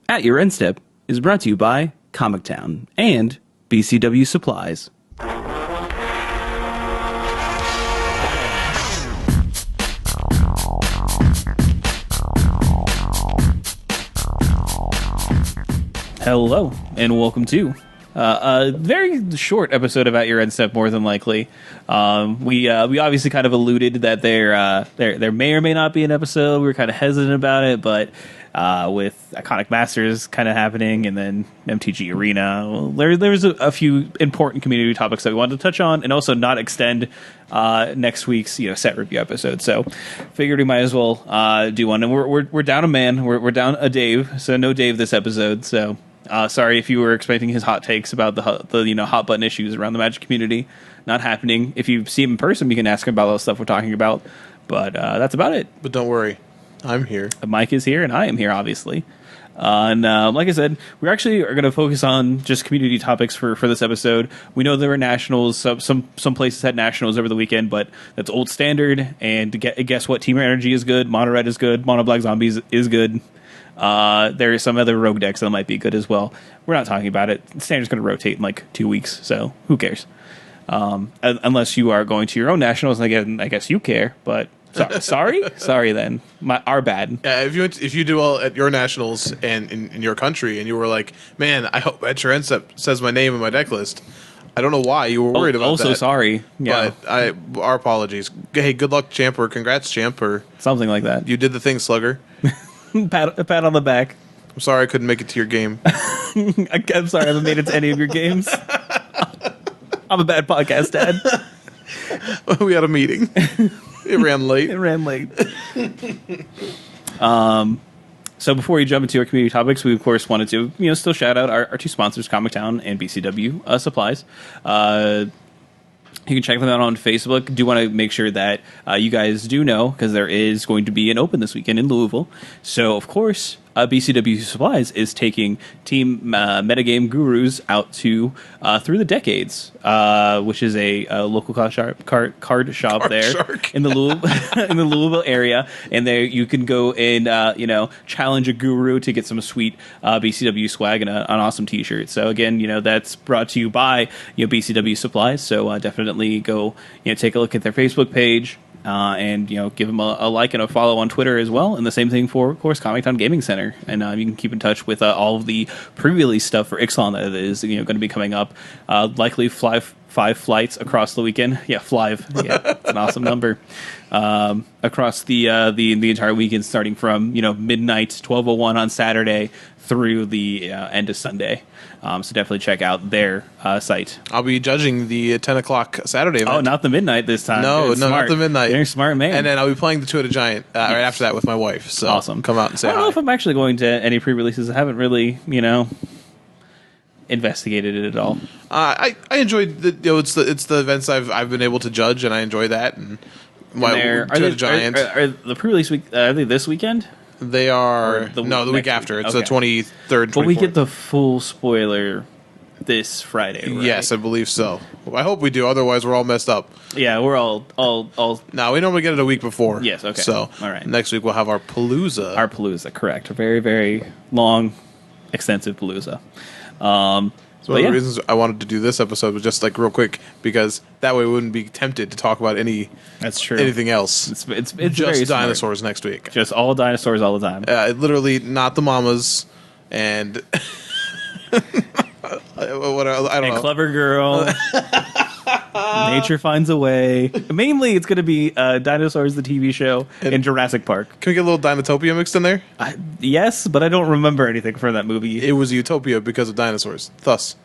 At Your End Step is brought to you by Comic Town and BCW Supplies. Hello, and welcome to a very short episode of At Your End Step, more than likely. We obviously kind of alluded that there may or may not be an episode. We were kind of hesitant about it, but with Iconic Masters kind of happening, and then MTG Arena, well, there's a few important community topics that we wanted to touch on, and also not extend next week's set review episode. So figured we might as well do one. And we're down a man. We're down a Dave. So no Dave this episode. So sorry if you were expecting his hot takes about the hot button issues around the Magic community. Not happening. If you see him in person, you can ask him about all the stuff we're talking about. But that's about it. But don't worry, I'm here. Mike is here, and I am here, obviously. And like I said, we actually are going to focus on just community topics for this episode. We know there were nationals. Some places had nationals over the weekend, but that's old standard. And guess what? Team Energy is good. Mono Red is good. Mono Black Zombies is good. There are some other rogue decks that might be good as well. We're not talking about it. Standard's going to rotate in like 2 weeks, so who cares? Unless you are going to your own nationals, and again, I guess you care, but sorry then. Our bad. Yeah, if you do well at your nationals and in your country, and you were like, man, I hope At Your End Step says my name in my deck list. I don't know why you were worried about that. Also, sorry. Yeah. But our apologies. Hey, good luck, Champ, or congrats, Champ, or something like that. You did the thing, Slugger. A pat on the back. I'm sorry I couldn't make it to your game. I'm sorry I haven't made it to any of your games. I'm a bad podcast dad. We had a meeting. It ran late. So before we jump into our community topics, we of course wanted to still shout out our two sponsors, Comic Town and BCW Supplies. You can check them out on Facebook. Do want to make sure that you guys do know, because there is going to be an open this weekend in Louisville. So, of course, BCW Supplies is taking Team Metagame Gurus out to Through the Decades, which is a local card shop there shark. in the Louisville area, and there you can go and challenge a guru to get some sweet BCW swag and an awesome T-shirt. So again, that's brought to you by BCW Supplies. So definitely go take a look at their Facebook page. And give them a like and a follow on Twitter as well, and the same thing for, of course, Comic Town Gaming Center. And you can keep in touch with all of the pre-release stuff for Ixalan that is going to be coming up. Likely 5 flights across the weekend. Yeah, five. Yeah, it's an awesome number. Across the entire weekend, starting from midnight 12:01 on Saturday through the end of Sunday. So definitely check out their site. I'll be judging the 10 o'clock Saturday event. Oh, not the midnight this time. No, not the midnight. You're a smart man. And then I'll be playing the Two-Headed Giant right after that with my wife. So awesome. Come out and say hi. I don't know if I'm actually going to any pre-releases. I haven't really, investigated it at all. I enjoyed it's the events I've been able to judge, and I enjoy that. And Two-Headed Giant. Are the pre-release week? Are they this weekend? They are the week after. It's the 23rd. 24th. But we get the full spoiler this Friday, right? Yes, I believe so. I hope we do. Otherwise, we're all messed up. Yeah, we're all. No, we normally get it a week before. Yes. Okay. So all right. Next week we'll have our Palooza. Our Palooza, correct? A very, very long, extensive Palooza. So one of the reasons I wanted to do this episode was just like real quick, because that way we wouldn't be tempted to talk about That's true. anything else. It's just dinosaurs next week. Just all dinosaurs all the time. Literally not the mamas and what I don't know. Clever Girl. Nature Finds a Way. Mainly, it's going to be Dinosaurs, the TV show, and Jurassic Park. Can we get a little Dinotopia mixed in there? Yes, but I don't remember anything from that movie. It was Utopia because of dinosaurs. Thus,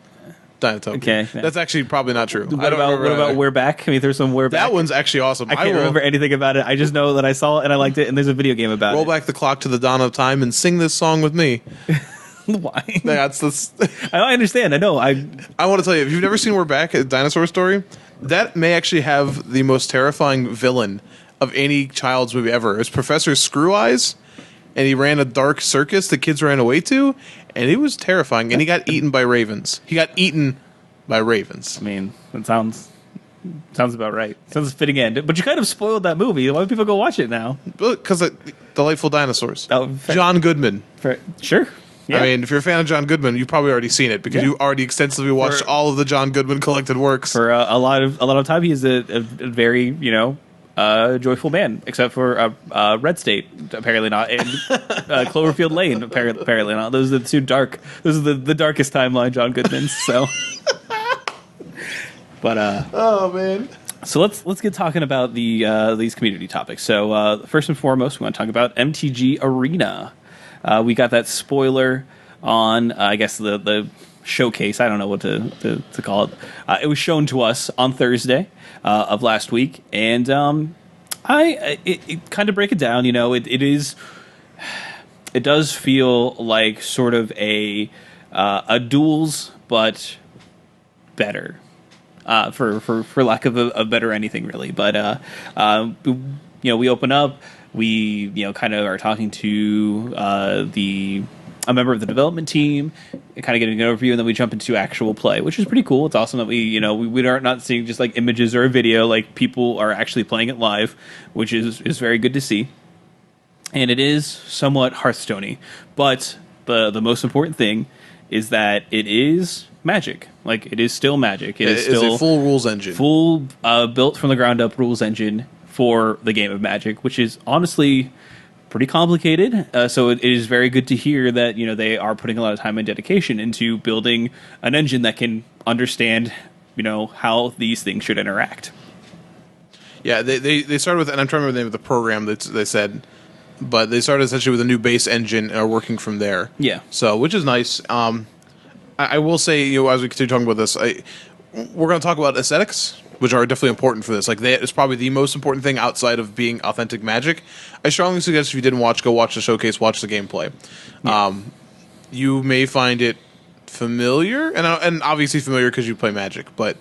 Dinotopia. Okay. That's actually probably not true. What about We're Back? Can we throw some We're Back? That one's actually awesome. I can't remember anything about it. I just know that I saw it and I liked it, and there's a video game about it. Roll back the clock to the dawn of time and sing this song with me. Why? That's this. I understand. I know. I want to tell you, if you've never seen We're Back, a dinosaur story, that may actually have the most terrifying villain of any child's movie ever. It's Professor Screw Eyes, and he ran a dark circus the kids ran away to, and it was terrifying. And he got eaten by ravens. I mean, it sounds about right. Sounds a fitting end. But you kind of spoiled that movie. Why do people go watch it now? Because delightful dinosaurs. Oh, John Goodman. Sure. Yeah. I mean, if you're a fan of John Goodman, you've probably already seen it because Yeah. you already extensively watched all of the John Goodman collected works. For a lot of time, he's a very joyful man, except for Red State, apparently not, and Cloverfield Lane, apparently not. Those are the two dark. Those are the darkest timeline John Goodman's. So, but Oh man. so let's get talking about these community topics. So first and foremost, we want to talk about MTG Arena. We got that spoiler on I guess the showcase. I don't know what to call it. It was shown to us on Thursday of last week, and it kind of break it down. It does feel like sort of a duels, but better. For lack of a better anything really, but we open up, we kind of are talking to a member of the development team, kind of getting an overview, and then we jump into actual play, which is pretty cool. It's awesome that we are not seeing just like images or a video, like people are actually playing it live, which is very good to see. And it is somewhat Hearthstone-y, but the most important thing is that it is Magic. Like, it is still Magic. It is still a full rules engine. Full built from the ground up rules engine for the game of Magic, which is honestly pretty complicated. So it is very good to hear that they are putting a lot of time and dedication into building an engine that can understand how these things should interact. Yeah, they started with, and I'm trying to remember the name of the program that they said, but they started essentially with a new base engine and are working from there. Yeah. So, which is nice. I will say, as we continue talking about this, we're going to talk about aesthetics, which are definitely important for this. Like, it's probably the most important thing outside of being authentic Magic. I strongly suggest if you didn't watch, go watch the showcase, watch the gameplay. Yeah. You may find it familiar, and obviously familiar because you play Magic, but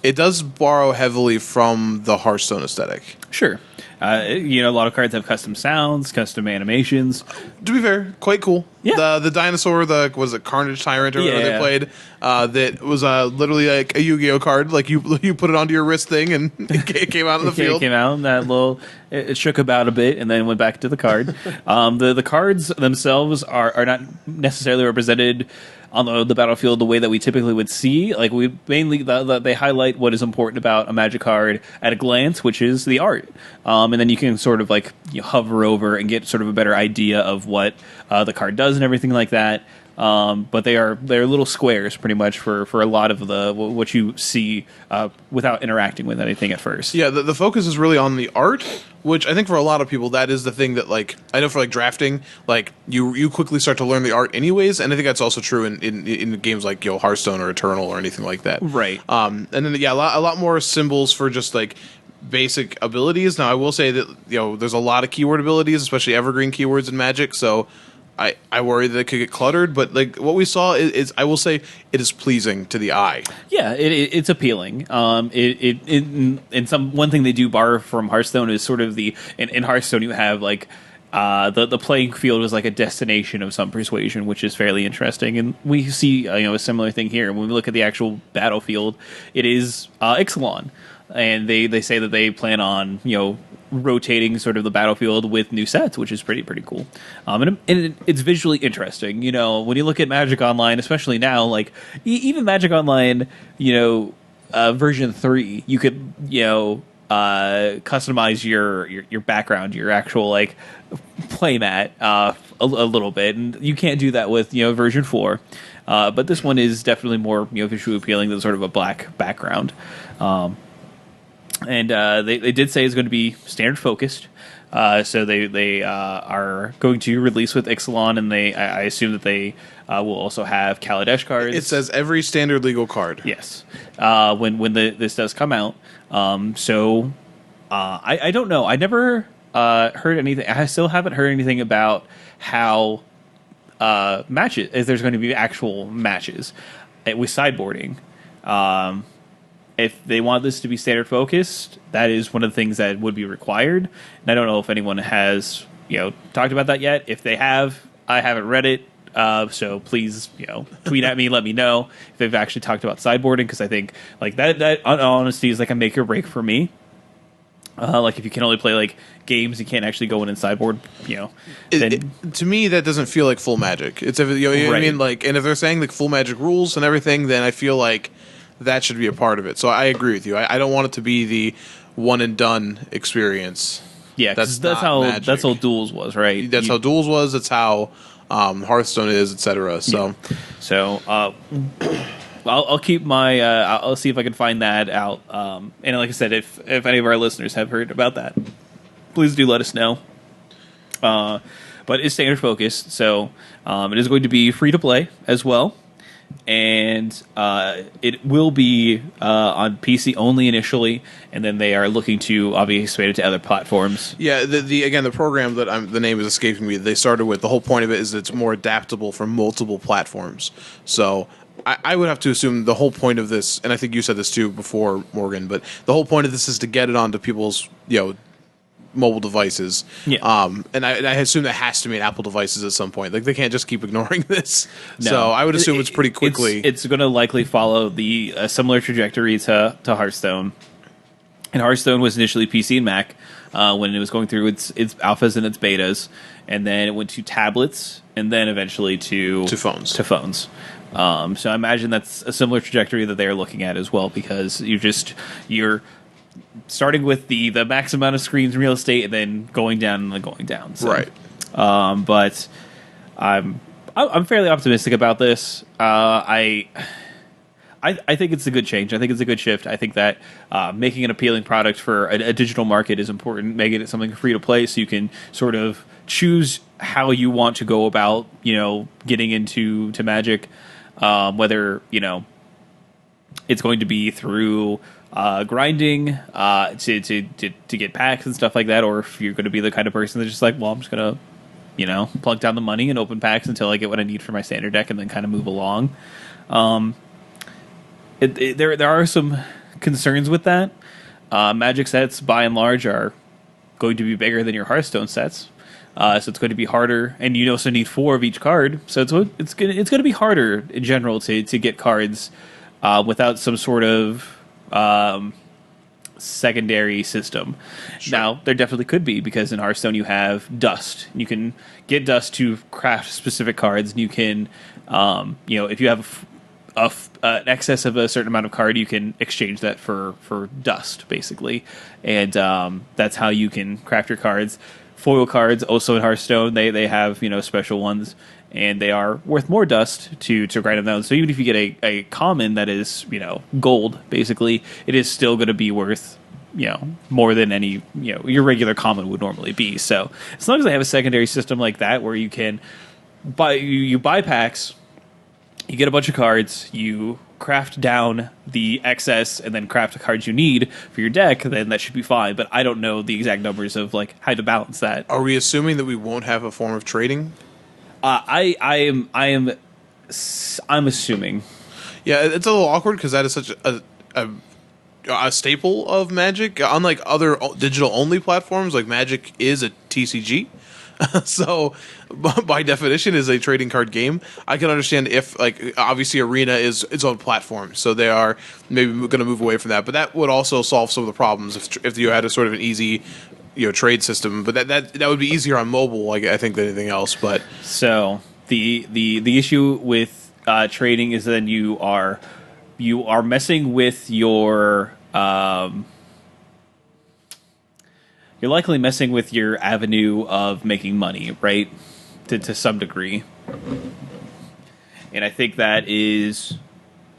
it does borrow heavily from the Hearthstone aesthetic. Sure. A lot of cards have custom sounds, custom animations. To be fair, quite cool. Yeah. The dinosaur, was it Carnage Tyrant or whatever they played? That was literally like a Yu-Gi-Oh card. Like you put it onto your wrist thing and it came out in the field. It came out and that little it shook about a bit and then went back to the card. The cards themselves are not necessarily represented on the battlefield the way that we typically would see. Like, we mainly they highlight what is important about a Magic card at a glance, which is the art, and then you can sort of like hover over and get sort of a better idea of what the card does and everything like that. But they're little squares pretty much for a lot of what you see without interacting with anything at first. Yeah, the focus is really on the art, which I think for a lot of people that is the thing that, like, I know for like drafting, like you quickly start to learn the art anyways, and I think that's also true in games like Hearthstone or Eternal or anything like that. Right. And then a lot more symbols for just like basic abilities. Now I will say that there's a lot of keyword abilities, especially evergreen keywords in Magic, so I worry that it could get cluttered, but like what we saw is I will say it is pleasing to the eye. Yeah, it's appealing. One thing they do borrow from Hearthstone is sort of in Hearthstone you have like the playing field is like a destination of some persuasion, which is fairly interesting, and we see a similar thing here. When we look at the actual battlefield, it is Ixalan, and they say that they plan on rotating sort of the battlefield with new sets, which is pretty cool. And it's visually interesting. When you look at Magic Online, especially now, like even Magic Online, version 3, you could customize your background, your actual like playmat a little bit, and you can't do that with version 4. But this one is definitely more visually appealing than sort of a black background. And they did say it's going to be standard focused, so they are going to release with Ixalan, and I assume that they will also have Kaladesh cards. It says every standard legal card. Yes, when this does come out. So I don't know. I never heard anything. I still haven't heard anything about how matches. If there's going to be actual matches with sideboarding. If they want this to be standard focused, that is one of the things that would be required. And I don't know if anyone has, talked about that yet. If they have, I haven't read it. So please, tweet at me, let me know if they've actually talked about sideboarding, because I think like that in all honesty is like a make or break for me. Like if you can only play like games, you can't actually go in and sideboard. To me, that doesn't feel like full Magic. It's you know what I Right. mean, like, and if they're saying like full Magic rules and everything, then I feel like that should be a part of it. So I agree with you. I don't want it to be the one and done experience. Yeah, That's that's not how Magic. Duels was, right? That's how Duels was. That's how Hearthstone is, etc. So So I'll keep my I'll see if I can find that out. And like I said, if any of our listeners have heard about that, please do let us know. But it's standard focus, so it is going to be free to play as well, and it will be on PC only initially, and then they are looking to obviously expand it to other platforms. yeah, the program that the name is escaping me. They started with the whole point of it is that it's more adaptable for multiple platforms. So I would have to assume the whole point of this, and I think you said this too before, Morgan, but the whole point of this is to get it onto people's mobile devices. Yeah. And I assume that has to mean Apple devices at some point. Like they can't just keep ignoring this. No. So I would assume it's pretty quickly. It's going to likely follow the similar trajectory to Hearthstone. And Hearthstone was initially PC and Mac when it was going through its alphas and its betas, and then it went to tablets, and then eventually to phones. So I imagine that's a similar trajectory that they're looking at as well, because you're starting with the max amount of screens in real estate and then going down and then going down. So, Right. But I'm fairly optimistic about this. I think it's a good change. I think it's a good shift. I think that making an appealing product for a digital market is important. Making it something free to play, so you can sort of choose how you want to go about, getting into Magic. Whether it's going to be through grinding to get packs and stuff like that, or if you're going to be the kind of person that's just like, well, I'm just going to plunk down the money and open packs until I get what I need for my standard deck, and then kind of move along. There are some concerns with that. Magic sets, by and large, are going to be bigger than your Hearthstone sets, so it's going to be harder, and you also need 4 of each card. So it's going to be harder in general to get cards without some sort of secondary system. Sure. Now, there definitely could be, because in Hearthstone you have dust. You can get dust to craft specific cards, and you can, if you have an excess of a certain amount of card, you can exchange that for dust, basically. And that's how you can craft your cards. Foil cards, also in Hearthstone, they have special ones, and they are worth more dust to grind them down. So even if you get a common that is gold, basically, it is still going to be worth more than any your regular common would normally be. So as long as they have a secondary system like that, where you can buy packs, you get a bunch of cards, you craft down the excess, and then craft the cards you need for your deck, then that should be fine. But I don't know the exact numbers of like how to balance that. Are we assuming that we won't have a form of trading? I'm assuming. Yeah, it's a little awkward because that is such a staple of Magic. Unlike other digital only platforms, like Magic is a TCG. So, by definition, is a trading card game. I can understand if, like, obviously, Arena is its own platform, so they are maybe going to move away from that. But that would also solve some of the problems if you had a sort of an easy, trade system. But that would be easier on mobile, I think, than anything else. But so the issue with trading is then you are messing with your. You're likely messing with your avenue of making money, right? To some degree. And I think that is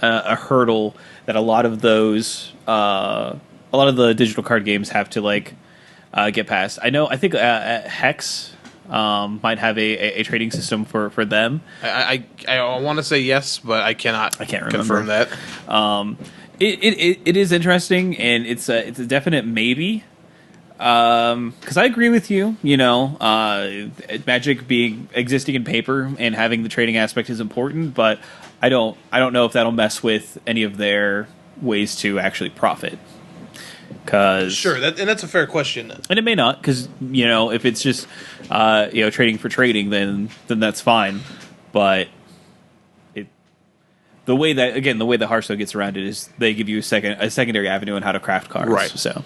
a hurdle that a lot of the digital card games have to get past. I think Hex might have a trading system for them. I want to say yes, but I can't confirm that. It is interesting, and it's a definite maybe. Because I agree with you, Magic existing in paper and having the trading aspect is important, but I don't know if that'll mess with any of their ways to actually profit. Sure, that's a fair question, and it may not, because if it's just trading for trading, then that's fine, but the way that Hearthstone gets around it is they give you a secondary avenue on how to craft cards. Right. So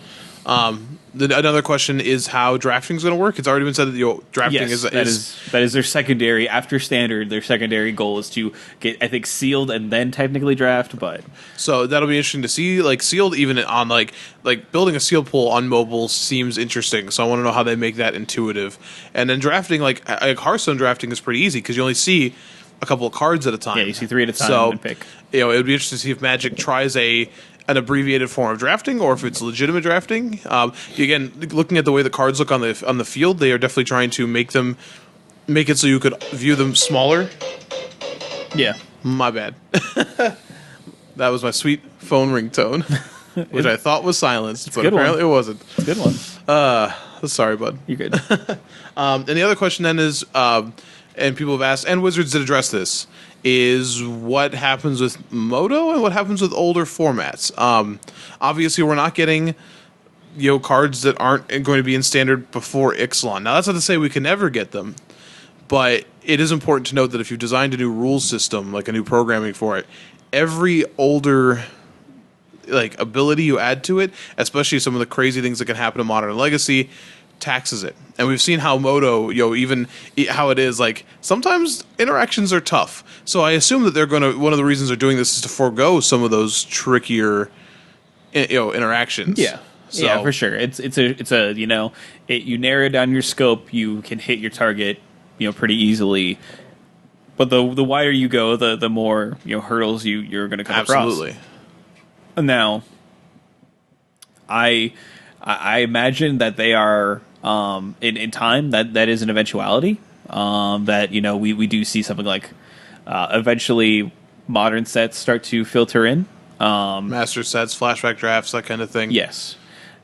Another question is how drafting is going to work. It's already been said that drafting yes, is that is their secondary after standard. Their secondary goal is to get, I think, sealed and then technically draft. But so that'll be interesting to see. Like sealed, even on like building a sealed pool on mobile seems interesting. So I want to know how they make that intuitive. And then drafting, like Hearthstone drafting, is pretty easy because you only see a couple of cards at a time. Yeah, you see 3 at a time so, and pick. It would be interesting to see if Magic tries an abbreviated form of drafting, or if it's legitimate drafting. Again, looking at the way the cards look on the field, they are definitely trying to make it so you could view them smaller. Yeah, My bad. That was my sweet phone ringtone, which I thought was silenced, but apparently it wasn't. It's a good one. Sorry, bud. You're good. And the other question then is, and people have asked, and Wizards did address this, is what happens with Moto and what happens with older formats. Obviously, we're not getting cards that aren't going to be in standard before Ixalan. Now, that's not to say we can never get them, but it is important to note that if you've designed a new rules system, like a new programming for it, every older ability you add to it, especially some of the crazy things that can happen in Modern Legacy, taxes it. And we've seen how Moto, even how it is, sometimes interactions are tough. So I assume that one of the reasons they're doing this is to forego some of those trickier interactions. Yeah. So, yeah, for sure. It's a you narrow down your scope, you can hit your target, pretty easily. But the wider you go, the more hurdles you're going to come across. Absolutely. Now, I imagine that they are in time that is an eventuality. That we do see something like eventually modern sets start to filter in. Master sets, flashback drafts, that kind of thing. Yes,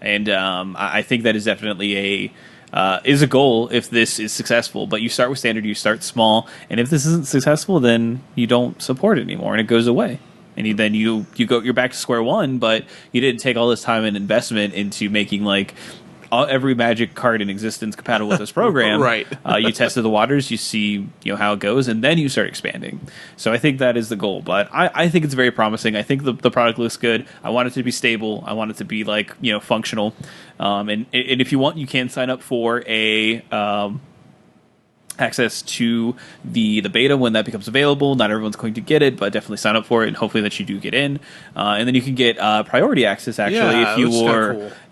and I think that is definitely a goal if this is successful. But you start with standard, you start small, and if this isn't successful, then you don't support it anymore, and it goes away. And you're back to square one, but you didn't take all this time and investment into making every Magic card in existence compatible with this program. Right. You tested the waters, you see how it goes, and then you start expanding. So I think that is the goal. But I think it's very promising. I think the product looks good. I want it to be stable. I want it to be functional. And if you want, you can sign up for a access to the beta when that becomes available. Not everyone's going to get it, but definitely sign up for it, and hopefully that you do get in. And then you can get priority access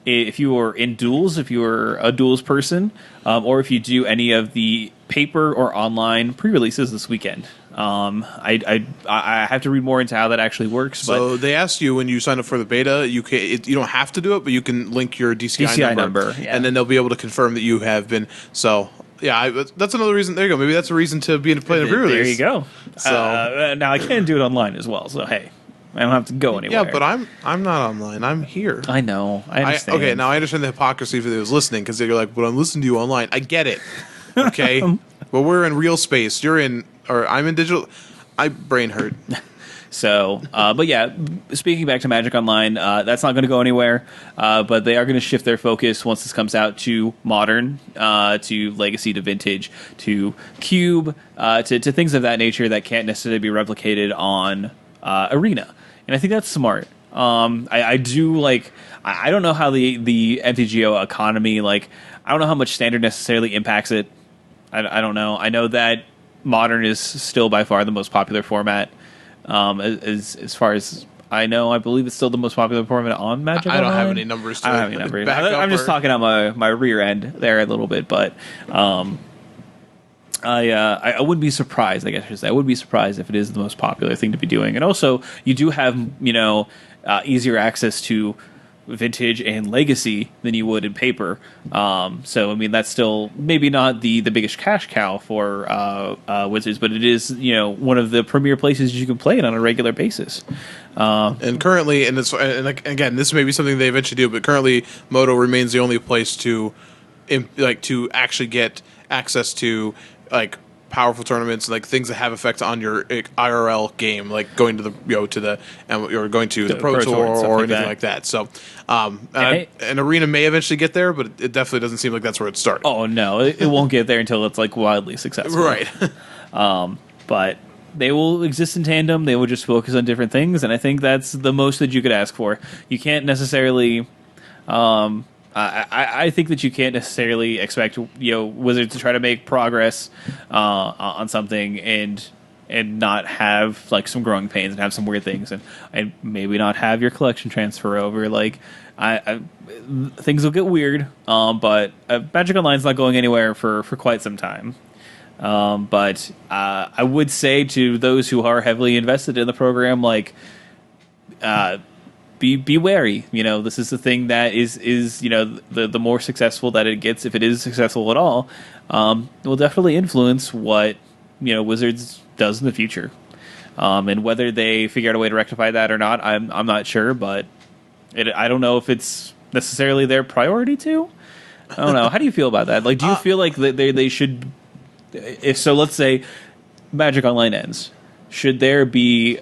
if you were in duels, if you were a duels person, or if you do any of the paper or online pre-releases this weekend. I have to read more into how that actually works. So they asked you when you sign up for the beta, you don't have to do it, but you can link your DCI number, yeah. And then they'll be able to confirm that you have been. So yeah, that's another reason. There you go. Maybe that's a reason to be in play in a pre-release. There you go. So now I can do it online as well. So hey, I don't have to go anywhere. Yeah, but I'm not online. I'm here. I know. I understand. Okay, now I understand the hypocrisy for those listening, because you're like, "But I'm listening to you online." I get it. Okay, but we're in real space. I'm in digital. I brain hurt. So, but yeah, speaking back to Magic Online, that's not going to go anywhere, but they are going to shift their focus once this comes out to Modern, to Legacy, to Vintage, to Cube, to things of that nature that can't necessarily be replicated on Arena. And I think that's smart. I do I don't know how the MTGO economy, I don't know how much Standard necessarily impacts it. I don't know. I know that Modern is still by far the most popular format. As far as I know, I believe it's still the most popular format on Magic. I don't have any numbers. I don't have any numbers. I'm just talking on my rear end there a little bit, but I wouldn't be surprised. I guess I should say I would be surprised if it is the most popular thing to be doing. And also, you do have easier access to Vintage and Legacy than you would in paper. So I mean, that's still maybe not the biggest cash cow for Wizards, but it is one of the premier places you can play it on a regular basis. And currently, and again, this may be something they eventually do, but currently, Moto remains the only place to actually get access to powerful tournaments, things that have effect on your IRL game, like going to or going to the Pro Tour or anything like that. So, an Arena may eventually get there, but it definitely doesn't seem like that's where it started. Oh no, it won't get there until it's wildly successful, right? But they will exist in tandem. They will just focus on different things, and I think that's the most that you could ask for. You can't necessarily. I think that you can't necessarily expect Wizards to try to make progress on something and not have like some growing pains and have some weird things and maybe not have your collection transfer over. Like things will get weird, but Magic Online's not going anywhere for quite some time. But I would say to those who are heavily invested in the program, like, be wary. This is the thing that is the more successful that it gets, if it is successful at all, will definitely influence what Wizards does in the future. And whether they figure out a way to rectify that or not, I'm not sure. But I don't know if it's necessarily their priority to. I don't know. How do you feel about that? Like, do you feel like they should? If so, let's say Magic Online ends. Should there be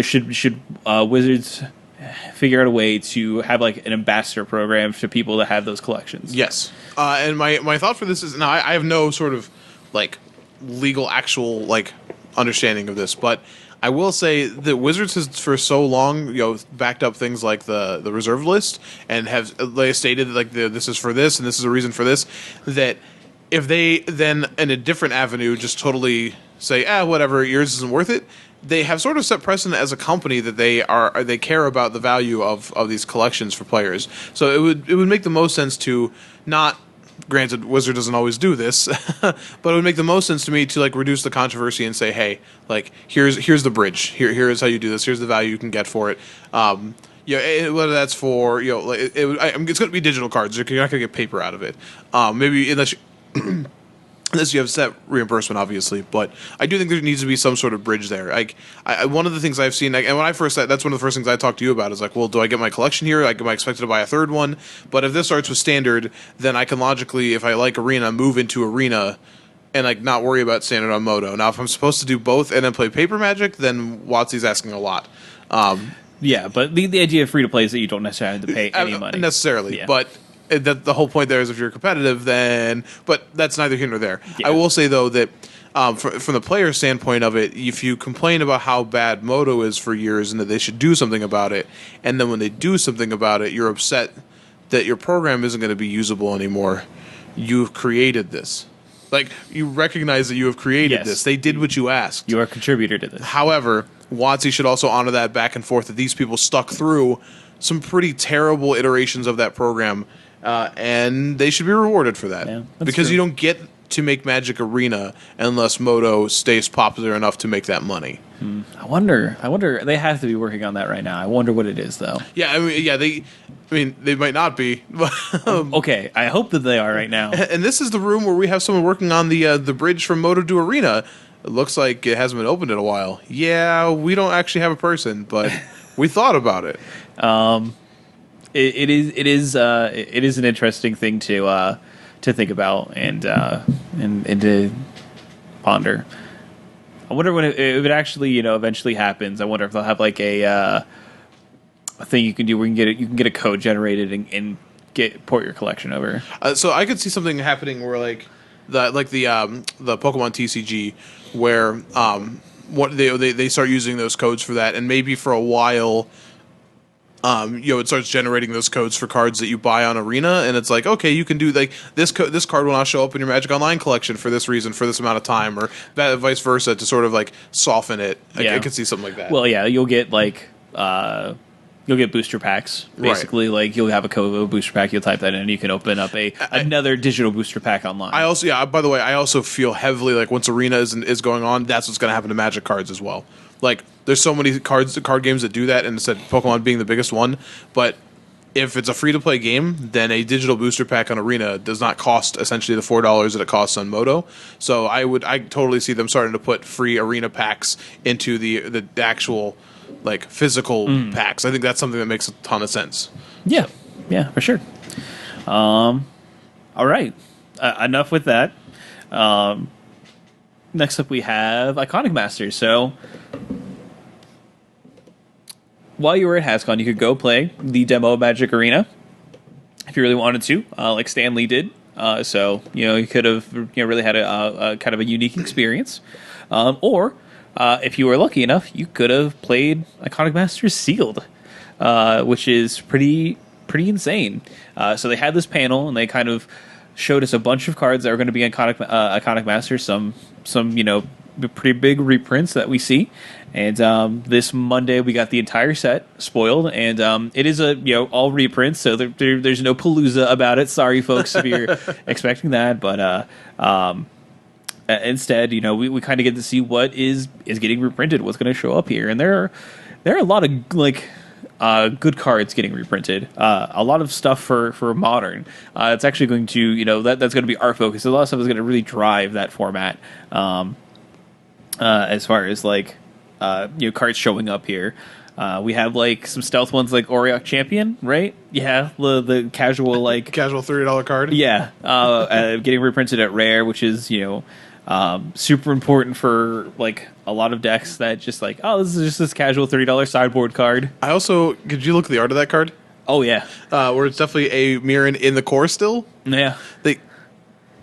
should Wizards figure out a way to have like an ambassador program to people that have those collections? Yes. And my thought for this is, now I have no sort of like legal actual like understanding of this, but I will say that Wizards has for so long, backed up things like the reserve list and have they stated like this is for this and this is a reason for this, that if they then in a different avenue just totally say, whatever, yours isn't worth it, they have sort of set precedent as a company that they care about the value of these collections for players. So it would make the most sense to not, granted Wizard doesn't always do this, but it would make the most sense to me to like reduce the controversy and say, hey, like here's the bridge. Here is how you do this. Here's the value you can get for it. Whether that's for it's going to be digital cards. You're not going to get paper out of it. Maybe unless you have set reimbursement, obviously, but I do think there needs to be some sort of bridge there. Like, one of the things I've seen, and when I first, that's one of the first things I talked to you about is like, well, do I get my collection here? Like, am I expected to buy a third one? But if this starts with standard, then I can logically, if I like Arena, move into Arena and like not worry about standard on Moto. Now, if I'm supposed to do both and then play Paper Magic, then WotC's asking a lot. Yeah, but the idea of free to play is that you don't necessarily have to pay any money necessarily, but. That the whole point there is if you're competitive, then. But that's neither here nor there. Yeah. I will say though that from the player standpoint of it, if you complain about how bad Moto is for years and that they should do something about it, and then when they do something about it, you're upset that your program isn't going to be usable anymore. You've created this. Like, you recognize that you have created this. They did what you asked. You are a contributor to this. However, WotC should also honor that back and forth that these people stuck through some pretty terrible iterations of that program. And they should be rewarded for that. Yeah, because true. You don't get to make Magic Arena unless Moto stays popular enough to make that money. I wonder. They have to be working on that right now. I wonder what it is, though. Yeah, they might not be. Okay, I hope that they are right now. And this is the room where we have someone working on the bridge from Moto to Arena. It looks like it hasn't been opened in a while. Yeah, we don't actually have a person, but we thought about it. It is an interesting thing to think about and to ponder. I wonder when if it actually eventually happens. I wonder if they'll have like a thing you can do where you can get a code generated and port your collection over. So I could see something happening where like the Pokemon TCG where what they start using those codes for that, and maybe for a while. It starts generating those codes for cards that you buy on Arena, and it's like, okay, you can do like this card will not show up in your Magic Online collection for this reason for this amount of time, or vice versa to sort of like soften it. I could see something like that. Well, yeah, you'll get like you'll get booster packs. Basically, like you'll have a code of a booster pack, you'll type that in, and you can open up another digital booster pack online. I also, by the way, I also feel heavily like once Arena is going on, that's what's going to happen to Magic cards as well. Like, there's so many card games that do that, and instead Pokemon being the biggest one. But if it's a free-to-play game, then a digital booster pack on Arena does not cost essentially the $4 that it costs on Moto. So I totally see them starting to put free Arena packs into the actual like physical packs. I think that's something that makes a ton of sense. Yeah, for sure. All right, enough with that. Next up, we have Iconic Masters. So, while you were at HasCon, you could go play the demo of Magic Arena if you really wanted to, like Stan Lee did. So, you could have really had a kind of a unique experience. Or if you were lucky enough, you could have played Iconic Masters Sealed, which is pretty insane. So they had this panel, and they kind of showed us a bunch of cards that are going to be Iconic Masters. Some pretty big reprints that we see. And this Monday we got the entire set spoiled, and it is all reprints, so there's no palooza about it. Sorry, folks, if you're expecting that, but instead, we kind of get to see what is getting reprinted, what's going to show up here, and there are a lot of good cards getting reprinted. A lot of stuff for Modern. It's actually going to that's going to be our focus. A lot of stuff is going to really drive that format. As far as cards showing up here, we have some stealth ones like Auriok Champion, right? Yeah, the casual casual $30 card. Yeah, getting reprinted at Rare, which is super important for a lot of decks that just this is just this casual $30 sideboard card. I also did you look at the art of that card? Oh yeah, where it's definitely a Mirren in the core still. Yeah,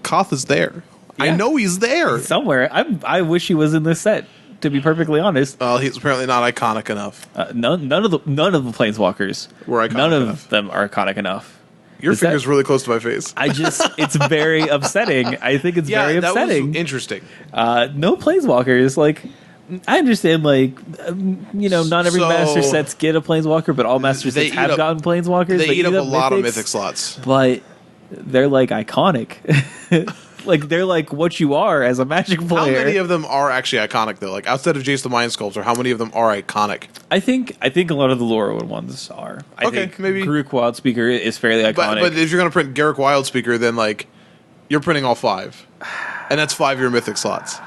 Koth is there. Yeah. I know he's there somewhere. I wish he was in this set, to be perfectly honest. Well, he's apparently not iconic enough. None of the Planeswalkers were iconic None enough. of them are iconic enough. Your finger's really close to my face. It's very upsetting. I think it's very upsetting. That was interesting. No Planeswalkers. I understand, not every Master sets get a Planeswalker, but all Master sets have gotten Planeswalkers. They eat up a lot of mythics, mythic slots. But they're iconic. They're what you are as a Magic player. How many of them are actually iconic though? Outside of Jace the Mind Sculptor, how many of them are iconic? I think a lot of the Laura ones are. I think maybe Garruk Wildspeaker is fairly iconic. But if you're gonna print Garruk Wildspeaker, then you're printing all 5, and that's 5 mythic slots.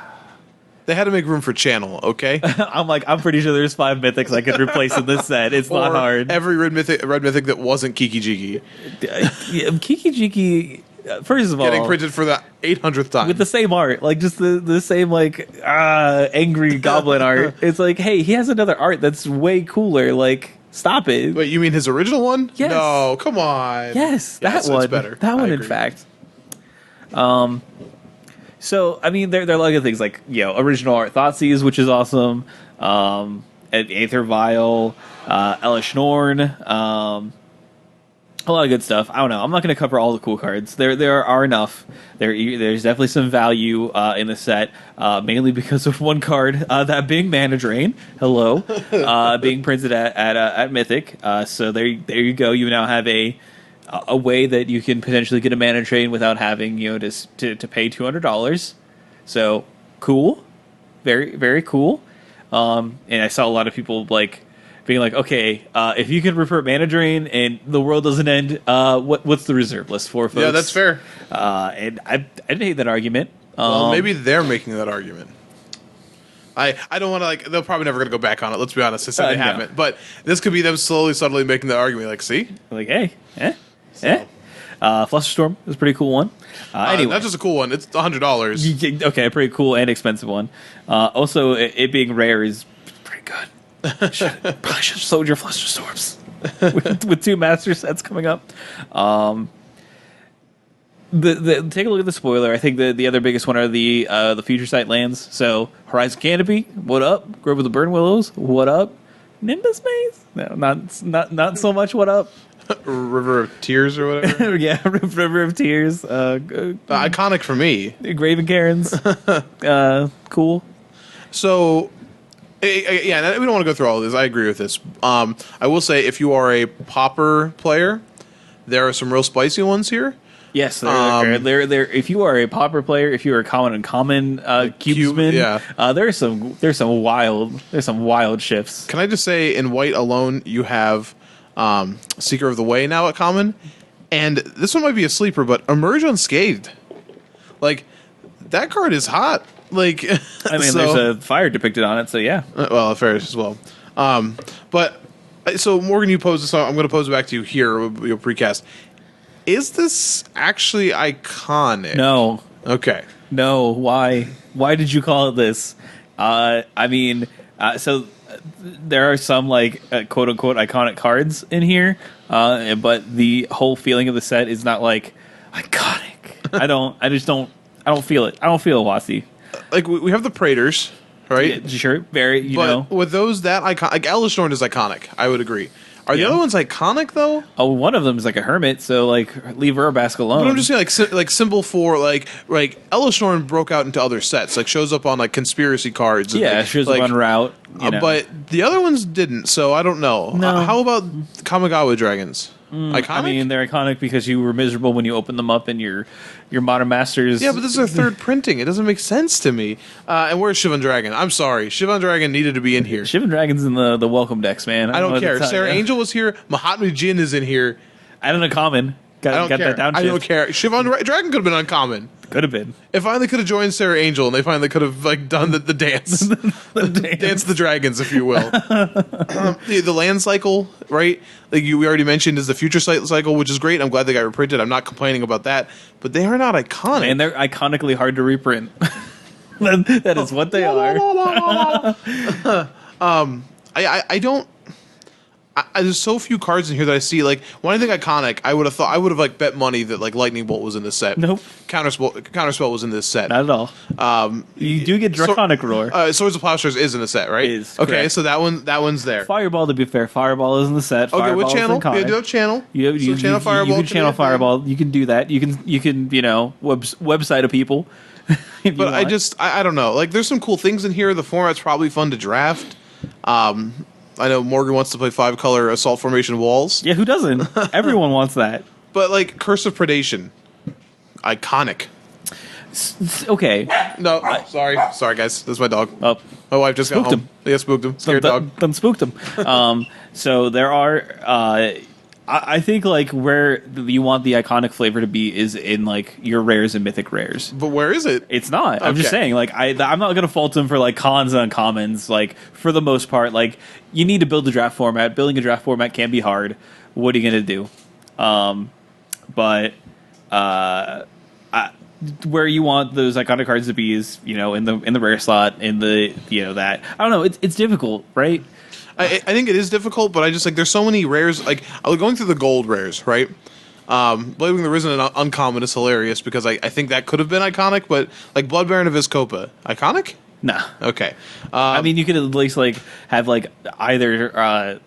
They had to make room for Channel, okay? I'm pretty sure there's 5 mythics I could replace in this set. It's not hard. Every red mythic that wasn't Kiki Jiki. Kiki Jiki. First of all, getting printed for the 800th time with the same art, just the same angry goblin art. It's hey, he has another art that's way cooler. Stop it. Wait, you mean his original one? Yes. No, come on. Yes, that one. It's better. That one, in fact. So I mean, there are a lot of things original art Thoughtseize, which is awesome. Aether Vial, Elish Norn. A lot of good stuff. I don't know. I'm not going to cover all the cool cards. There are enough. There's definitely some value in the set, mainly because of one card, that being Mana Drain. Hello, being printed at Mythic. So there you go. You now have a way that you can potentially get a Mana Drain without having to pay $200. So cool, very very cool. And I saw a lot of people being okay, if you can revert Mana Drain and the world doesn't end, what's the reserve list for, folks? Yeah, that's fair. And I didn't hate that argument. Well, maybe they're making that argument. I don't want to they'll probably never going to go back on it. Let's be honest, they said they haven't. But this could be them slowly, subtly making that argument. See, hey, Flusterstorm is a pretty cool one. Anyway, not just a cool one; it's $100. Okay, a pretty cool and expensive one. Also, it being rare is pretty good. Probably should have sold your Flusterstorms with 2 master sets coming up. Take a look at the spoiler. I think the other biggest one are the Future Sight lands. So Horizon Canopy, what up? Grove of the Burn Willows, what up? Nimbus Maze, no, not so much. What up? River of Tears or whatever. Yeah, River of Tears. Iconic for me. Graven Cairns, cool. So. Yeah, we don't want to go through all of this. I agree with this. I will say, if you are a Pauper player, there are some real spicy ones here. Yes, they're if you are a Pauper player, if you are a common and common cubesman, there's some wild shifts. Can I just say, in white alone, you have Seeker of the Way now at common, and this one might be a sleeper, but Emerge Unscathed. That card is hot. I mean, there's a fire depicted on it, so yeah. Well, fair as well. So Morgan, you posed this. I'm going to pose it back to you here. Your precast. Is this actually iconic? No. Okay. No. Why? Why did you call it this? I mean, so there are some quote unquote iconic cards in here, but the whole feeling of the set is not iconic. I don't feel it. I don't feel it, Wasi. We have the Praetors, right? Yeah, sure, very. You But know, with those that icon, like Ellishorn is iconic. I would agree. Are the Yeah. other ones iconic though? oh, one of them is like a hermit, so like leave Urbask alone. But I'm just saying, like symbol for like Ellishorn broke out into other sets, like shows up on like conspiracy cards. And, yeah, like, shows like, up on route. You know. but the other ones didn't. So I don't know. No. How about Kamigawa dragons? Iconic. I mean, they're iconic because you were miserable when you opened them up in your Modern Masters. yeah, but this is their third printing. It doesn't make sense to me. And where's Shivan Dragon? I'm sorry, Shivan Dragon needed to be in here. Shivan Dragon's in the welcome decks, man. I know don't what to care. tell Sarah ya. Angel was here. Mahatma Jin is in here. I don't know, common. Got, I don't got care. that down. I don't care. Shivan Dragon could have been uncommon. Could have been. If finally could have joined Sarah Angel, and they finally could have like done the dance, dance the dragons, if you will. The land cycle, right? Like we already mentioned, is the future cycle, which is great. I'm glad they got reprinted. I'm not complaining about that, but they are not iconic. And they're iconically hard to reprint. that is what they are. I don't. There's so few cards in here that I see. Like when I think iconic, I would have like bet money that like Lightning Bolt was in this set. Nope. Counterspell was in this set. Not at all. You do get Draconic Roar. Swords of Plowshares is in the set, right? Is, okay. correct. So that one's there. Fireball, to be fair, Fireball is in the set. Okay, Fireball what is channel? iconic. You do have channel. You So channel Fireball. You can channel Fireball. You can do that. You can website of people. But I don't know. Like, there's some cool things in here. The format's probably fun to draft. I know Morgan wants to play 5-color Assault Formation Walls. Yeah, who doesn't? Everyone wants that. But, like, Curse of Predation. Iconic. Okay. No, sorry, guys. That's my dog. Oh, My wife just got Spooked home. him. Yeah, spooked him. Scared dog. done spooked them. So there are. I think like where you want the iconic flavor to be is in like your rares and mythic rares. But where is it? It's not. I'm just Okay. saying. Like I'm not gonna fault them for like cons and uncommons. Like for the most part, like you need to build a draft format. Building a draft format can be hard. What are you gonna do? Where you want those iconic cards to be is in the rare slot in the that I don't know. It's difficult, right? I think it is difficult, but I just like there's so many rares. Like I was going through the gold rares, right? Bladewing the Risen and Uncommon is hilarious because I think that could have been iconic, but like Blood Baron of Vizkopa, iconic? Nah. Okay. I mean, you could at least like have like either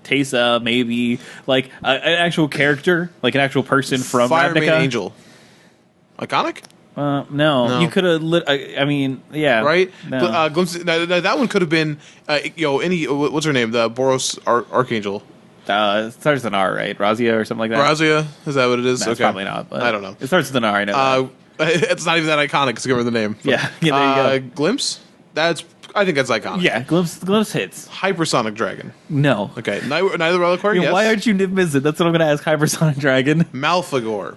Teysa, maybe like an actual character, like an actual person from Fireman Ravnica. Angel, iconic, No, you could have. I mean, yeah, right? No. But, now that one could have been, any what's her name, the Boros Archangel, it starts with an R, right? Razia or something like that. Razia. Is that what it is? That's Okay, probably not. But I don't know. It starts with an R. I know. that. It's not even that iconic. Because I remember the name. Yeah, there you go. Glimpse. I think that's iconic. Yeah, glimpse hits. Hypersonic Dragon. No. Okay, neither Reliquary. Yes. Why aren't you Niv Mizzet? That's what I'm going to ask. Hypersonic Dragon. Malfagor.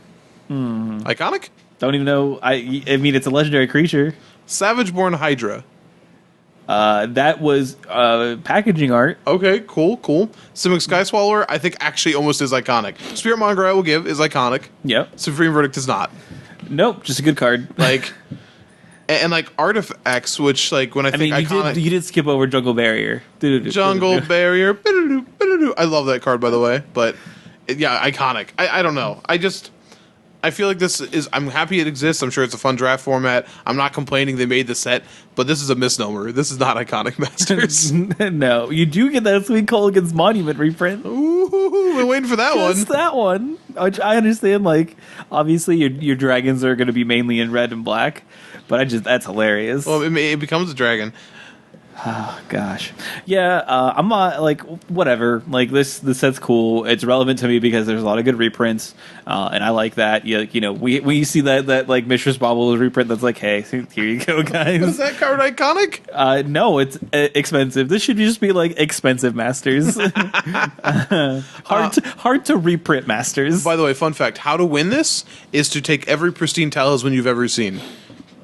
Iconic. Don't even know. I mean, it's a legendary creature. Savage-born Hydra. That was packaging art. Okay, cool. Simic Sky Swallower, I think actually almost is iconic. Spirit Monger, I will give, is iconic. Yep. Supreme Verdict is not. Nope. Just a good card. Like, and like Artifacts, which like when I I think mean, iconic. you did skip over Jungle Barrier. Jungle Barrier. Bidadoo, bidadoo. I love that card, by the way. But yeah, iconic. I don't know. I feel like this is. I'm happy it exists. I'm sure it's a fun draft format. I'm not complaining they made the set, but this is a misnomer. This is not Iconic Masters. No, you do get that Sweet Colgan's Monument reprint. Ooh, been waiting for that Just one. that one. Which I understand. Like, obviously, your dragons are going to be mainly in red and black, but that's hilarious. Well, it becomes a dragon. Oh, gosh. Yeah, I'm not, like, whatever. Like, this set's cool. It's relevant to me because there's a lot of good reprints, and I like that. When you see that like, Mishra's Bauble reprint, that's like, hey, here you go, guys. Is that card iconic? No, it's expensive. This should just be, like, expensive Masters. Hard to reprint Masters. By the way, fun fact, how to win this is to take every pristine talisman you've ever seen.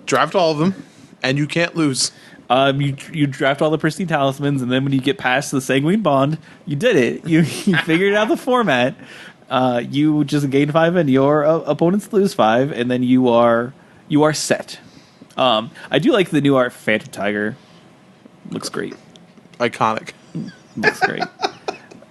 Draft all of them, and you can't lose. You draft all the pristine talismans, and then when you get past the Sanguine Bond, you did it. You figured out the format. You just gain 5 and your opponents lose 5, and then you are set. I do like the new art Phantom Tiger. Looks great. Iconic. Looks great.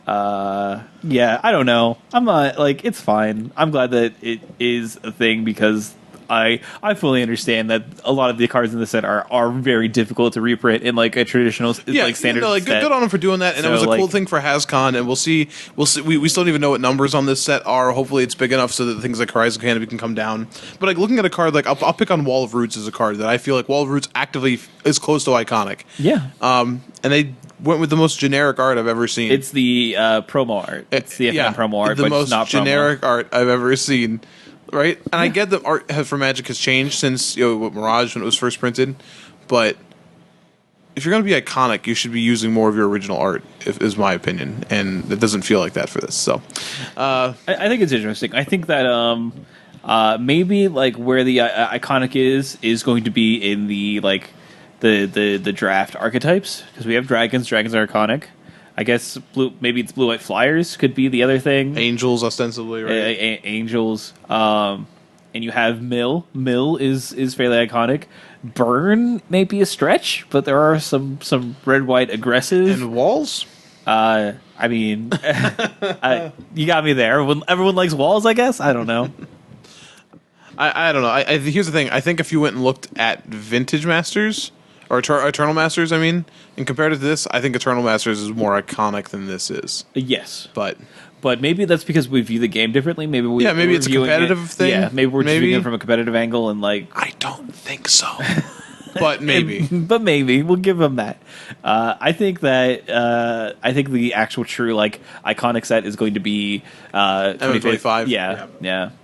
Yeah, I don't know. I'm not like it's fine. I'm glad that it is a thing because I fully understand that a lot of the cards in the set are very difficult to reprint in like a traditional like standard set. Good on them for doing that, and So, it was a like- cool thing for HasCon, and we'll see. We still don't even know what numbers on this set are. Hopefully, it's big enough so that things like Horizon Canopy can come down. But like looking at a card, like I'll pick on Wall of Roots as a card that I feel like Wall of Roots actively is close to iconic. Yeah. And they went with the most generic art I've ever seen. It's the promo art. It's the FNM promo art, the but most it's not generic promo. art I've ever seen. Right, and I get that art for Magic has changed since with Mirage when it was first printed, but if you're going to be iconic, you should be using more of your original art, is my opinion, and it doesn't feel like that for this. So, I think it's interesting. I think that maybe like where the iconic is going to be in the like the draft archetypes, because we have dragons. Dragons are iconic. I guess maybe it's blue white flyers could be the other thing. Angels ostensibly, right? Angels. And you have Mill. Mill is fairly iconic. Burn may be a stretch, but there are some red white aggressive. And walls. I mean, you got me there. Everyone likes walls, I guess. I don't know. I don't know. Here's the thing. I think if you went and looked at Vintage Masters or Eternal Masters, I mean, and compared it to this, I think Eternal Masters is more iconic than this is. Yes, But maybe that's because we view the game differently. Maybe maybe it's a competitive thing. Yeah, maybe we're just viewing it from a competitive angle and like. I don't think so. But maybe. But maybe we'll give them that. I think that I think the actual true like iconic set is going to be 25. Yeah.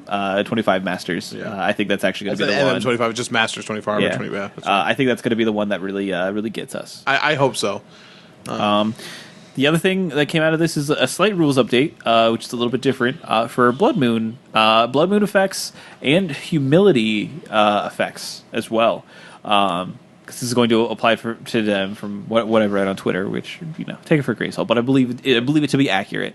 25 Masters. Yeah. I think that's actually going to be the one. 25, just Masters 25. Yeah. 20, yeah, that's right. I think that's going to be the one that really gets us. I hope so. The other thing that came out of this is a slight rules update, which is a little bit different for Blood Moon effects and humility effects as well. Because this is going to apply to them from what I've read on Twitter, which take it for a grain of salt, but I believe it to be accurate.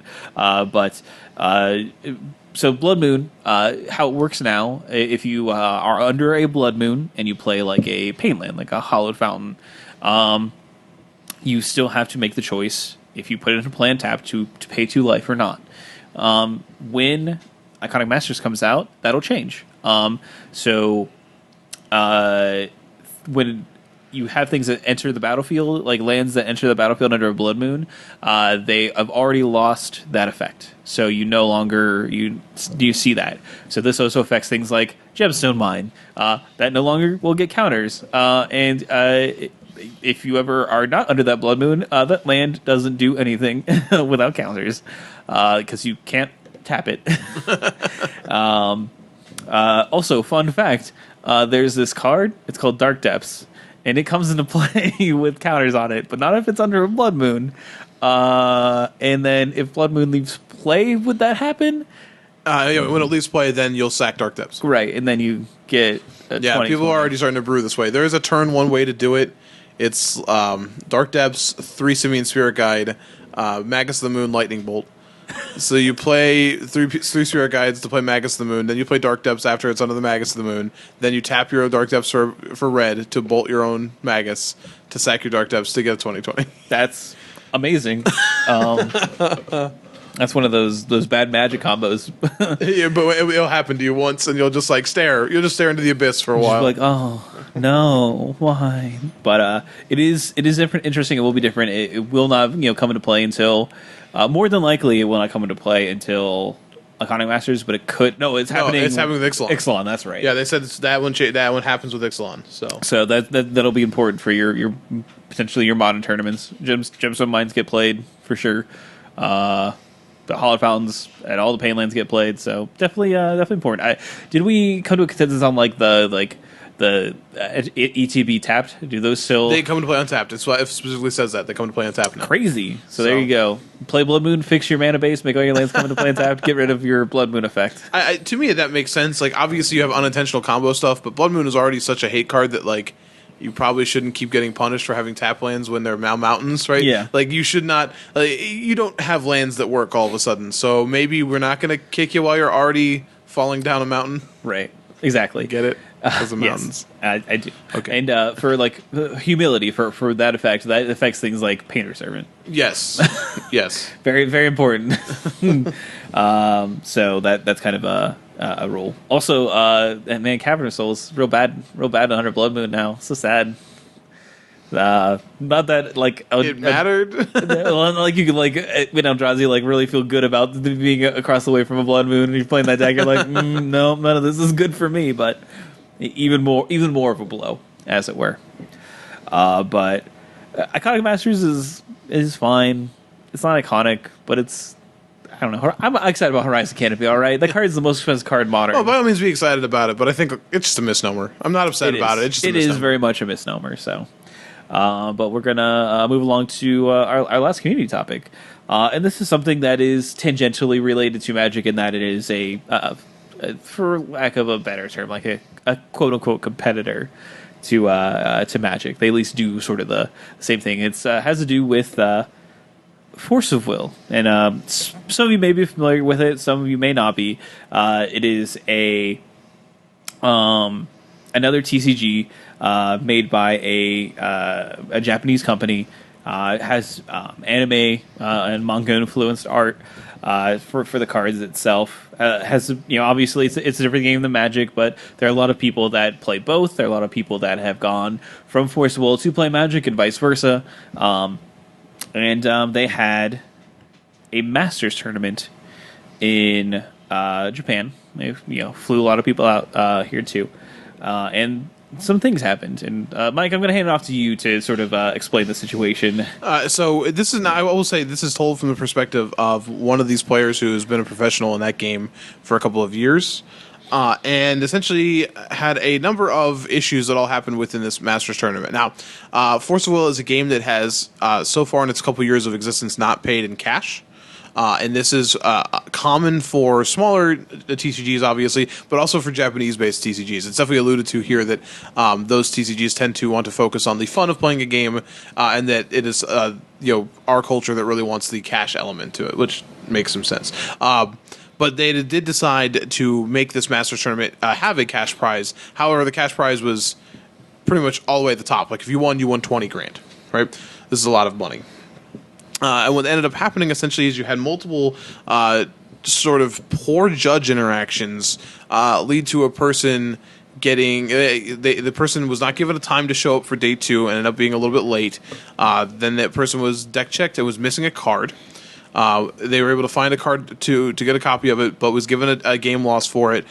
So Blood Moon, how it works now, if you are under a Blood Moon and you play like a Painland, like a Hallowed Fountain, you still have to make the choice if you put it into play and tap to pay 2 life or not. When Iconic Masters comes out, that'll change. When you have things that enter the battlefield, like lands that enter the battlefield under a Blood Moon, they have already lost that effect. So you no longer you see that. So this also affects things like Gemstone Mine that no longer will get counters. If you ever are not under that Blood Moon, that land doesn't do anything without counters because you can't tap it. Also, fun fact, there's this card. It's called Dark Depths, and it comes into play with counters on it, but not if it's under a Blood Moon. And then if Blood Moon leaves play, would that happen? When it leaves play, then you'll sack Dark Depths. Right, and then you get a 20. People are already starting to brew this way. There is a turn one way to do it. It's Dark Depths, 3 Simian Spirit Guide, Magus of the Moon, Lightning Bolt. So you play three Spirit Guides to play Magus of the Moon, then you play Dark Depths after it's under the Magus of the Moon, then you tap your Dark Depths for red to bolt your own Magus, to sack your Dark Depths to get a 20/20. That's amazing. That's one of those bad magic combos. Yeah, but it'll happen to you once, and you'll just like stare. You'll just stare into the abyss for a while. Like, oh no, why? But it is different, interesting. It will be different. It will not come into play until more than likely it will not come into play until Iconic Masters. But it could. No, it's happening. It's happening with Ixalan. Ixalan, that's right. Yeah, they said that one happens with Ixalan. So that'll be important for your potentially your modern tournaments. Gemstone Mines get played for sure. The Hallowed Fountains and all the Painlands get played, so definitely important. Did we come to a consensus on the ETB tapped? Do those still? They come to play untapped. It's why it specifically says that they come to play untapped now. Crazy. So there you go. Play Blood Moon, fix your mana base, make all your lands come into play untapped, get rid of your Blood Moon effect. To me, that makes sense. Like obviously, you have unintentional combo stuff, but Blood Moon is already such a hate card that like. You probably shouldn't keep getting punished for having tap lands when they're mountains, right? Yeah. Like, you should not... you don't have lands that work all of a sudden, so maybe we're not going to kick you while you're already falling down a mountain. Right. Exactly. Get it? Because of mountains. Yes, I do. Okay. And for, humility, for that effect, that affects things like Painter Servant. Yes. Yes. Very, very important. So that's kind of rule. Also, man, Cavern of Souls real bad on Hunter Blood Moon now. So sad. Not that like It mattered. like you could like Eldrazi like really feel good about being across the way from a Blood Moon, and you're playing that deck. You're like, no, none of this is good for me. But even more of a blow, as it were. But Iconic Masters is fine. It's not iconic, but it's. I don't know. I'm excited about Horizon Canopy. All right, that card is the most expensive card in Modern. Oh, by all means, be excited about it. But I think it's just a misnomer. I'm not upset about it. It's just a misnomer. It is very much a misnomer. So, but we're gonna move along to our last community topic, and this is something that is tangentially related to Magic in that it is a, for lack of a better term, like a quote unquote competitor to Magic. They at least do sort of the same thing. It's has to do with. Force of Will, and some of you may be familiar with it, some of you may not be. It is a another TCG made by a Japanese company. It has anime and manga influenced art for the cards itself. Has obviously it's a different game than Magic, but there are a lot of people that play both. There are a lot of people that have gone from Force of Will to play Magic and vice versa. And they had a Masters tournament in Japan. They flew a lot of people out here too, and some things happened. And Mike, I'm going to hand it off to you to sort of explain the situation. So this is not, I will say this is told from the perspective of one of these players who has been a professional in that game for a couple of years. And essentially had a number of issues that all happened within this Masters tournament. Now, Force of Will is a game that has, so far in its couple years of existence, not paid in cash. And this is common for smaller TCGs, obviously, but also for Japanese-based TCGs. It's definitely alluded to here that those TCGs tend to want to focus on the fun of playing a game, and that it is our culture that really wants the cash element to it, which makes some sense. But they did decide to make this Masters tournament have a cash prize. However, the cash prize was pretty much all the way at the top. Like if you won $20,000, right? This is a lot of money. And what ended up happening essentially is you had multiple sort of poor judge interactions lead to a person getting the person was not given a time to show up for day 2 and ended up being a little bit late. Then that person was deck checked and was missing a card. They were able to find a card to get a copy of it, but was given a game loss for it.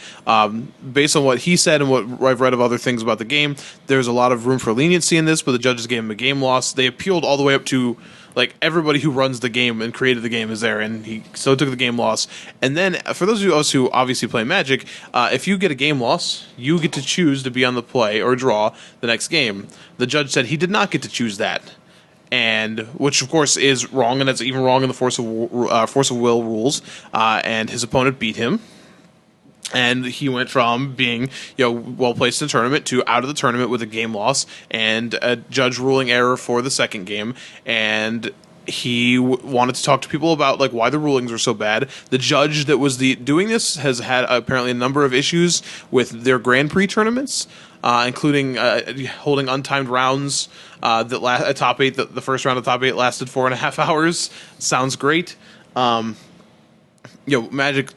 Based on what he said and what I've read of other things about the game, there's a lot of room for leniency in this, but the judges gave him a game loss. They appealed all the way up to like everybody who runs the game and created the game is there, and he so took the game loss. And then for those of us who obviously play Magic, if you get a game loss, you get to choose to be on the play or draw the next game. The judge said he did not get to choose that. And which of course is wrong, and that's even wrong in the Force of Will rules. And his opponent beat him, and he went from being well placed in the tournament to out of the tournament with a game loss and a judge ruling error for the second game. And he wanted to talk to people about like why the rulings were so bad. The judge that was doing this has had apparently a number of issues with their Grand Prix tournaments, including holding untimed rounds. That a top 8, the first round of top 8 lasted 4.5 hours. Sounds great. Magic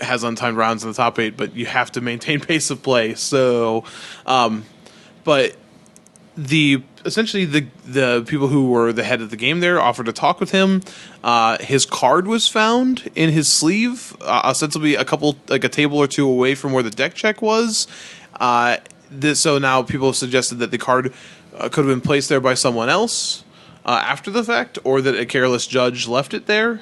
has untimed rounds in the top 8, but you have to maintain pace of play. So, but essentially the people who were the head of the game there offered to talk with him. His card was found in his sleeve, ostensibly a table or two away from where the deck check was. So now people have suggested that the card could have been placed there by someone else after the fact, or that a careless judge left it there.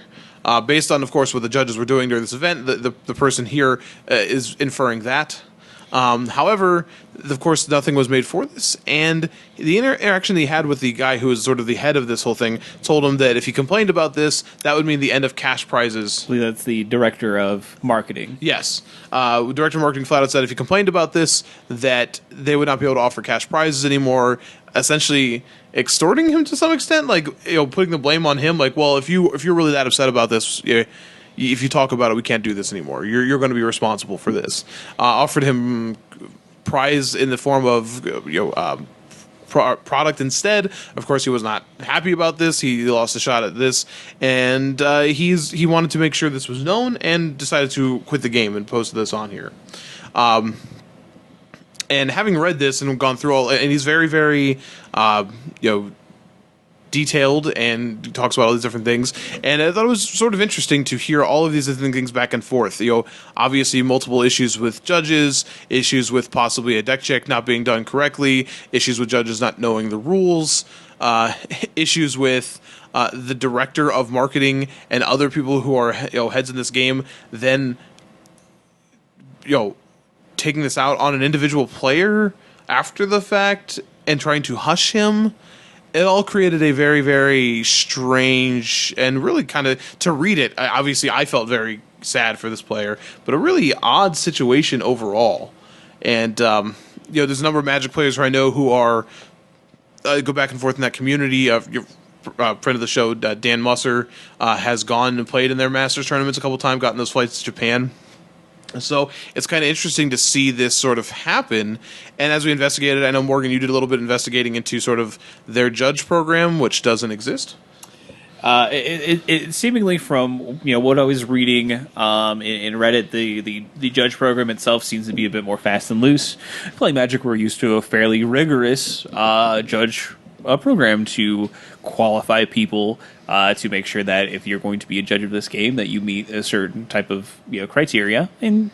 Based on, of course, what the judges were doing during this event, the person here is inferring that. However, of course, nothing was made for this, and the interaction he had with the guy who was sort of the head of this whole thing told him that if he complained about this, that would mean the end of cash prizes. That's the director of marketing. Yes. Director of marketing flat out said if he complained about this, that they would not be able to offer cash prizes anymore, essentially extorting him to some extent, like putting the blame on him, like, well, if you're really that upset about this, if you talk about it, we can't do this anymore. You're going to be responsible for this. Offered him prize in the form of product instead. Of course, he was not happy about this. He lost a shot at this, and he wanted to make sure this was known and decided to quit the game and post this on here. And having read this and gone through all, and he's very, very, you know, detailed and talks about all these different things. And I thought it was sort of interesting to hear all of these different things back and forth. You know, obviously multiple issues with judges, issues with possibly a deck check not being done correctly, issues with judges not knowing the rules, issues with the director of marketing and other people who are, you know, heads in this game, then, you know, taking this out on an individual player after the fact and trying to hush him. It all created a very, very strange and really kind of, to read it, obviously I felt very sad for this player, but a really odd situation overall. And, you know, there's a number of Magic players who I know who are, go back and forth in that community. Your friend of the show, Dan Musser, has gone and played in their Masters tournaments a couple times, gotten those flights to Japan. So it's kind of interesting to see this sort of happen. And as we investigated, I know, Morgan, you did a little bit investigating into sort of their judge program, which doesn't exist. It seemingly, from what I was reading in Reddit, the judge program itself seems to be a bit more fast and loose. Playing Magic, we're used to a fairly rigorous judge program to qualify people, to make sure that if you're going to be a judge of this game, that you meet a certain type of criteria. And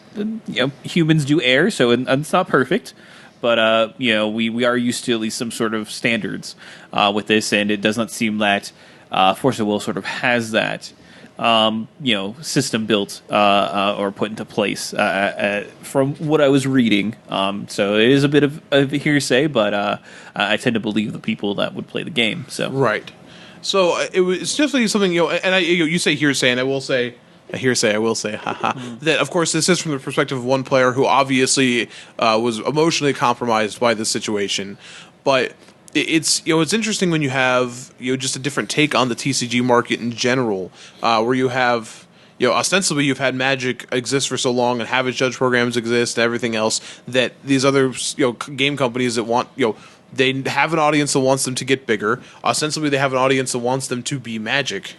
humans do err, so it's not perfect. But we are used to at least some sort of standards with this, and it does not seem that Force of Will sort of has that system built or put into place from what I was reading. So it is a bit of hearsay, but I tend to believe the people that would play the game. So right. So it's definitely something, and you say hearsay, and I will say, that of course this is from the perspective of one player who obviously was emotionally compromised by this situation, but it's it's interesting when you have just a different take on the TCG market in general, where you have ostensibly you've had Magic exist for so long and have its judge programs exist and everything else, that these other game companies that want they have an audience that wants them to get bigger. Ostensibly they have an audience that wants them to be Magic.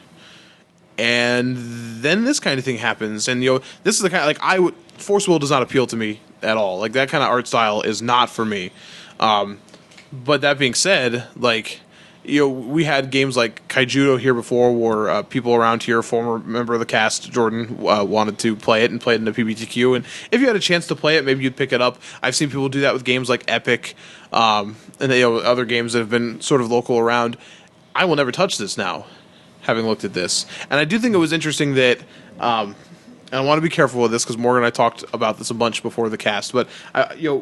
And then this kind of thing happens, and this is the kind of, Force Will does not appeal to me at all. Like, that kind of art style is not for me. But that being said, we had games like Kaijudo here before, where people around here, former member of the cast, Jordan, wanted to play it and play it in a PBTQ. And if you had a chance to play it, maybe you'd pick it up. I've seen people do that with games like Epic, and other games that have been sort of local around. I will never touch this now, having looked at this. And I do think it was interesting that, and I want to be careful with this because Morgan and I talked about this a bunch before the cast, but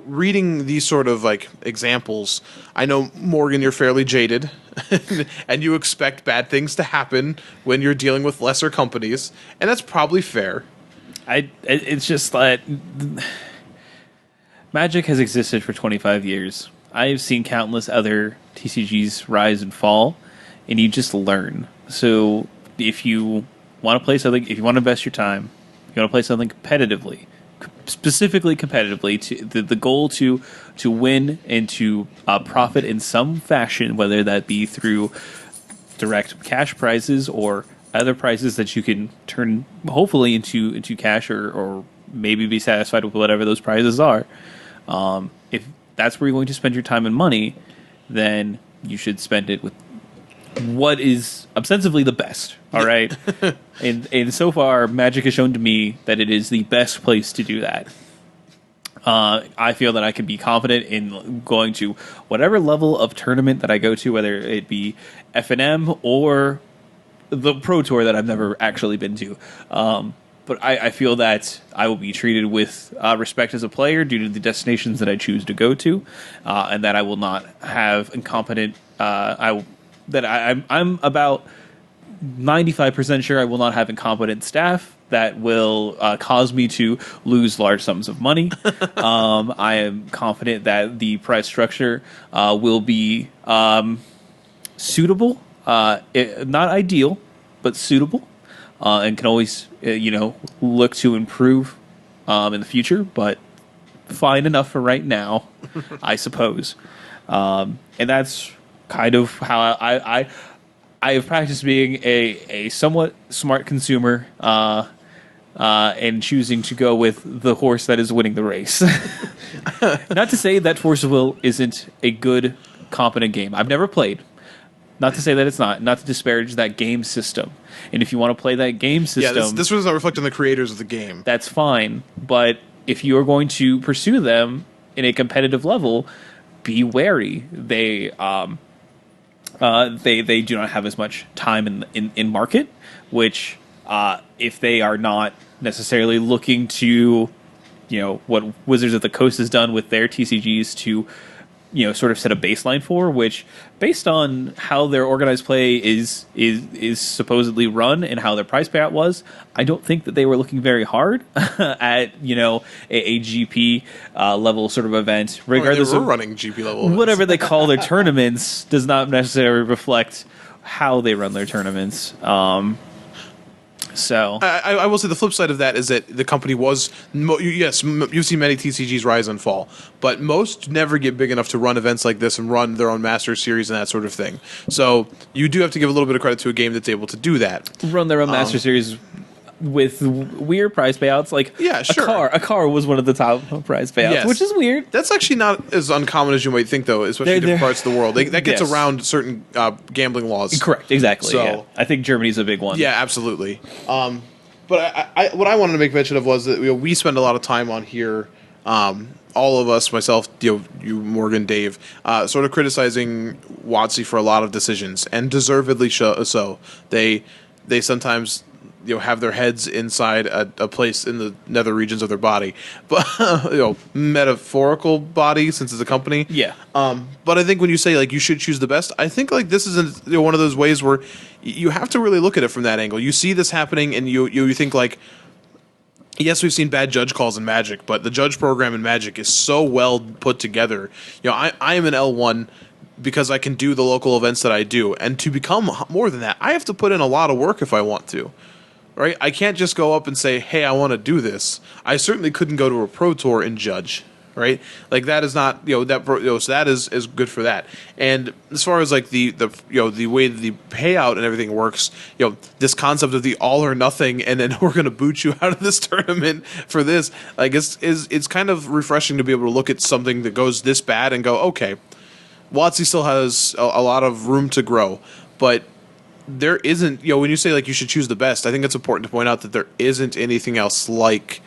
reading these sort of examples, I know, Morgan, you're fairly jaded and you expect bad things to happen when you're dealing with lesser companies, and that's probably fair. It's just that Magic has existed for 25 years. I've seen countless other TCGs rise and fall, and you just learn. So if you want to play something, if you want to invest your time, you want to play something competitively, specifically competitively, to the goal to win and to profit in some fashion, whether that be through direct cash prizes or other prizes that you can turn hopefully into cash, or maybe be satisfied with whatever those prizes are. If that's where you're going to spend your time and money, then you should spend it with what is ostensibly the best. All right. and so far, Magic has shown to me that it is the best place to do that. I feel that I can be confident in going to whatever level of tournament that I go to, whether it be FNM or the Pro Tour that I've never actually been to. But I feel that I will be treated with respect as a player due to the destinations that I choose to go to, and that I will not have incompetent. I'm about 95% sure I will not have incompetent staff that will cause me to lose large sums of money. I am confident that the price structure will be suitable, not ideal, but suitable, and can always look to improve in the future, but fine enough for right now, I suppose. And that's kind of how I have practiced being a somewhat smart consumer and choosing to go with the horse that is winning the race. Not to say that Force of Will isn't a good, competent game. I've never played. Not to say that it's not. Not to disparage that game system. And if you want to play that game system... Yeah, this was not reflecting the creators of the game. That's fine. But if you are going to pursue them in a competitive level, be wary. They do not have as much time in market, which if they are not necessarily looking to, what Wizards of the Coast has done with their TCGs to, sort of set a baseline for, which based on how their organized play is supposedly run and how their price payout was, I don't think that they were looking very hard at, a GP level sort of event, regardless they were of running GP level events. Whatever they call their tournaments does not necessarily reflect how they run their tournaments. So I will say the flip side of that is that the company was you've seen many TCGs rise and fall, but most never get big enough to run events like this and run their own Master Series and that sort of thing. So you do have to give a little bit of credit to a game that's able to do that. Run their own Master Series with weird prize payouts, like a car was one of the top prize payouts, which is weird. That's actually not as uncommon as you might think, though, especially in different parts of the world. That gets around certain gambling laws. Correct, exactly. So, yeah. I think Germany's a big one. Yeah, absolutely. But what I wanted to make mention of was that we spend a lot of time on here. All of us, myself, you, Morgan, Dave, sort of criticizing WotC for a lot of decisions, and deservedly so. They sometimes have their heads inside a place in the nether regions of their body, but metaphorical body since it's a company. Yeah. But I think when you say you should choose the best, I think this is one of those ways where you have to really look at it from that angle. You see this happening, and you think yes, we've seen bad judge calls in Magic, but the judge program in Magic is so well put together. I am an L1 because I can do the local events that I do, and to become more than that, I have to put in a lot of work if I want to. Right? I can't just go up and say, hey, I want to do this. I certainly couldn't go to a pro tour and judge. Right? That is not, so that is good for that. And as far as the way the payout and everything works, this concept of the all or nothing, and then we're going to boot you out of this tournament for this, it's kind of refreshing to be able to look at something that goes this bad and go, okay, WotC still has a lot of room to grow, but there isn't, when you say you should choose the best, I think it's important to point out that there isn't anything else like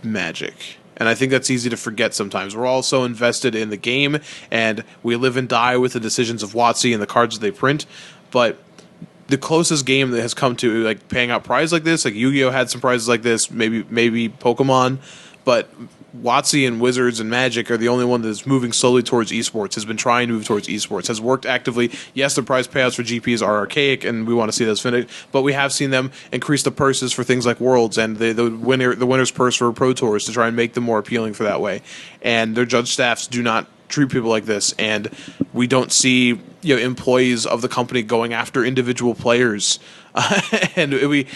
Magic. And I think that's easy to forget sometimes. We're all so invested in the game, and we live and die with the decisions of WotC and the cards that they print. But the closest game that has come to paying out prizes like this, Yu-Gi-Oh had some prizes like this, maybe Pokemon, but WotC and Wizards and Magic are the only one that's moving slowly towards esports, has been trying to move towards esports, has worked actively. Yes, the prize payouts for GPs are archaic, and we want to see those finished, but we have seen them increase the purses for things like Worlds and the winner's purse for Pro Tours to try and make them more appealing for that way. And their judge staffs do not treat people like this, and we don't see employees of the company going after individual players. And it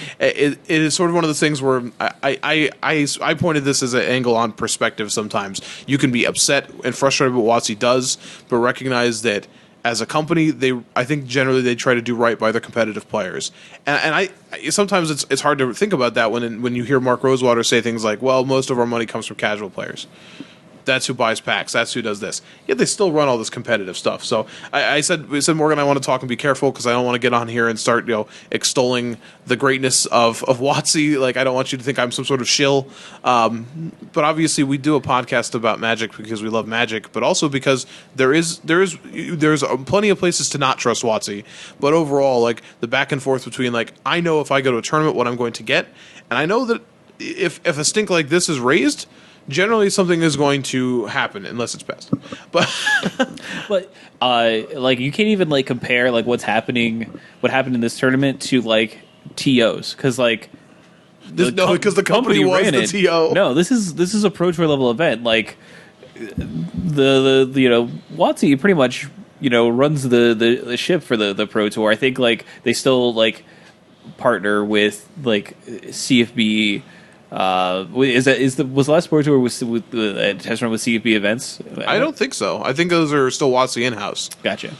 is sort of one of those things where I pointed this as an angle on perspective. Sometimes you can be upset and frustrated with what WotC does, but recognize that as a company, I think generally they try to do right by their competitive players. And I sometimes it's hard to think about that when you hear Mark Rosewater say things like, well, most of our money comes from casual players. That's who buys packs. That's who does this. Yet they still run all this competitive stuff. So I said, Morgan, I want to talk and be careful because I don't want to get on here and start, extolling the greatness of WotC. I don't want you to think I'm some sort of shill. But obviously, we do a podcast about Magic because we love Magic, but also because there's plenty of places to not trust WotC. But overall, the back and forth between I know if I go to a tournament what I'm going to get, and I know that if a stink like this is raised, generally something is going to happen unless it's best. But you can't even compare what happened in this tournament to TOs because because the company was the TO. No, this is a Pro Tour level event. The WotC pretty much runs the ship for the Pro Tour. I think they still partner with CFB. Was the last Pro Tour with test run with CFB events? I don't think so. I think those are still WotC in-house. Gotcha.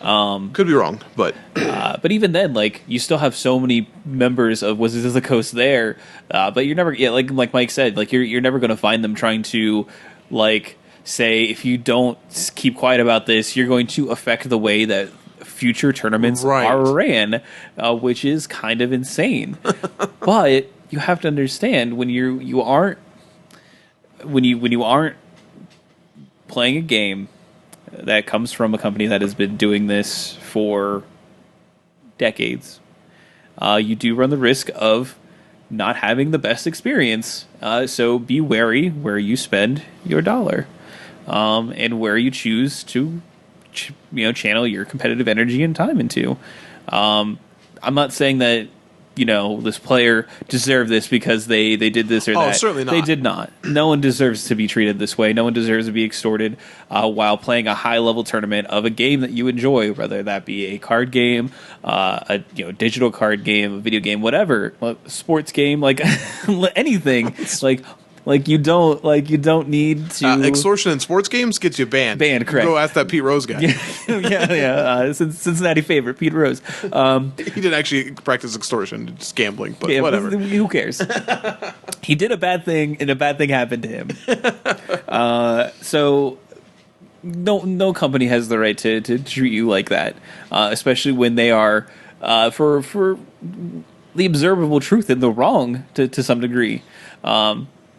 Could be wrong, but But even then, like, you still have so many members of Wizards of the Coast there, but you're never, yeah, like Mike said, like you're never going to find them trying to, like, say if you don't keep quiet about this, you're going to affect the way that future tournaments Right. are ran, which is kind of insane. But you have to understand when you aren't playing a game that comes from a company that has been doing this for decades, you do run the risk of not having the best experience. So be wary where you spend your dollar, and where you choose to, channel your competitive energy and time into. I'm not saying that this player deserved this because they did this or that. Certainly not. They did not. No one deserves to be treated this way. No one deserves to be extorted while playing a high level tournament of a game that you enjoy, whether that be a card game, a digital card game, a video game, whatever, sports game, like anything, like you don't need to extortion in sports games gets you banned. Banned, correct. Go ask that Pete Rose guy. yeah. Cincinnati favorite, Pete Rose. He didn't actually practice extortion, just gambling, but whatever. Who cares? He did a bad thing, and a bad thing happened to him. So no company has the right to treat you like that, especially when they are for the observable truth in the wrong to some degree.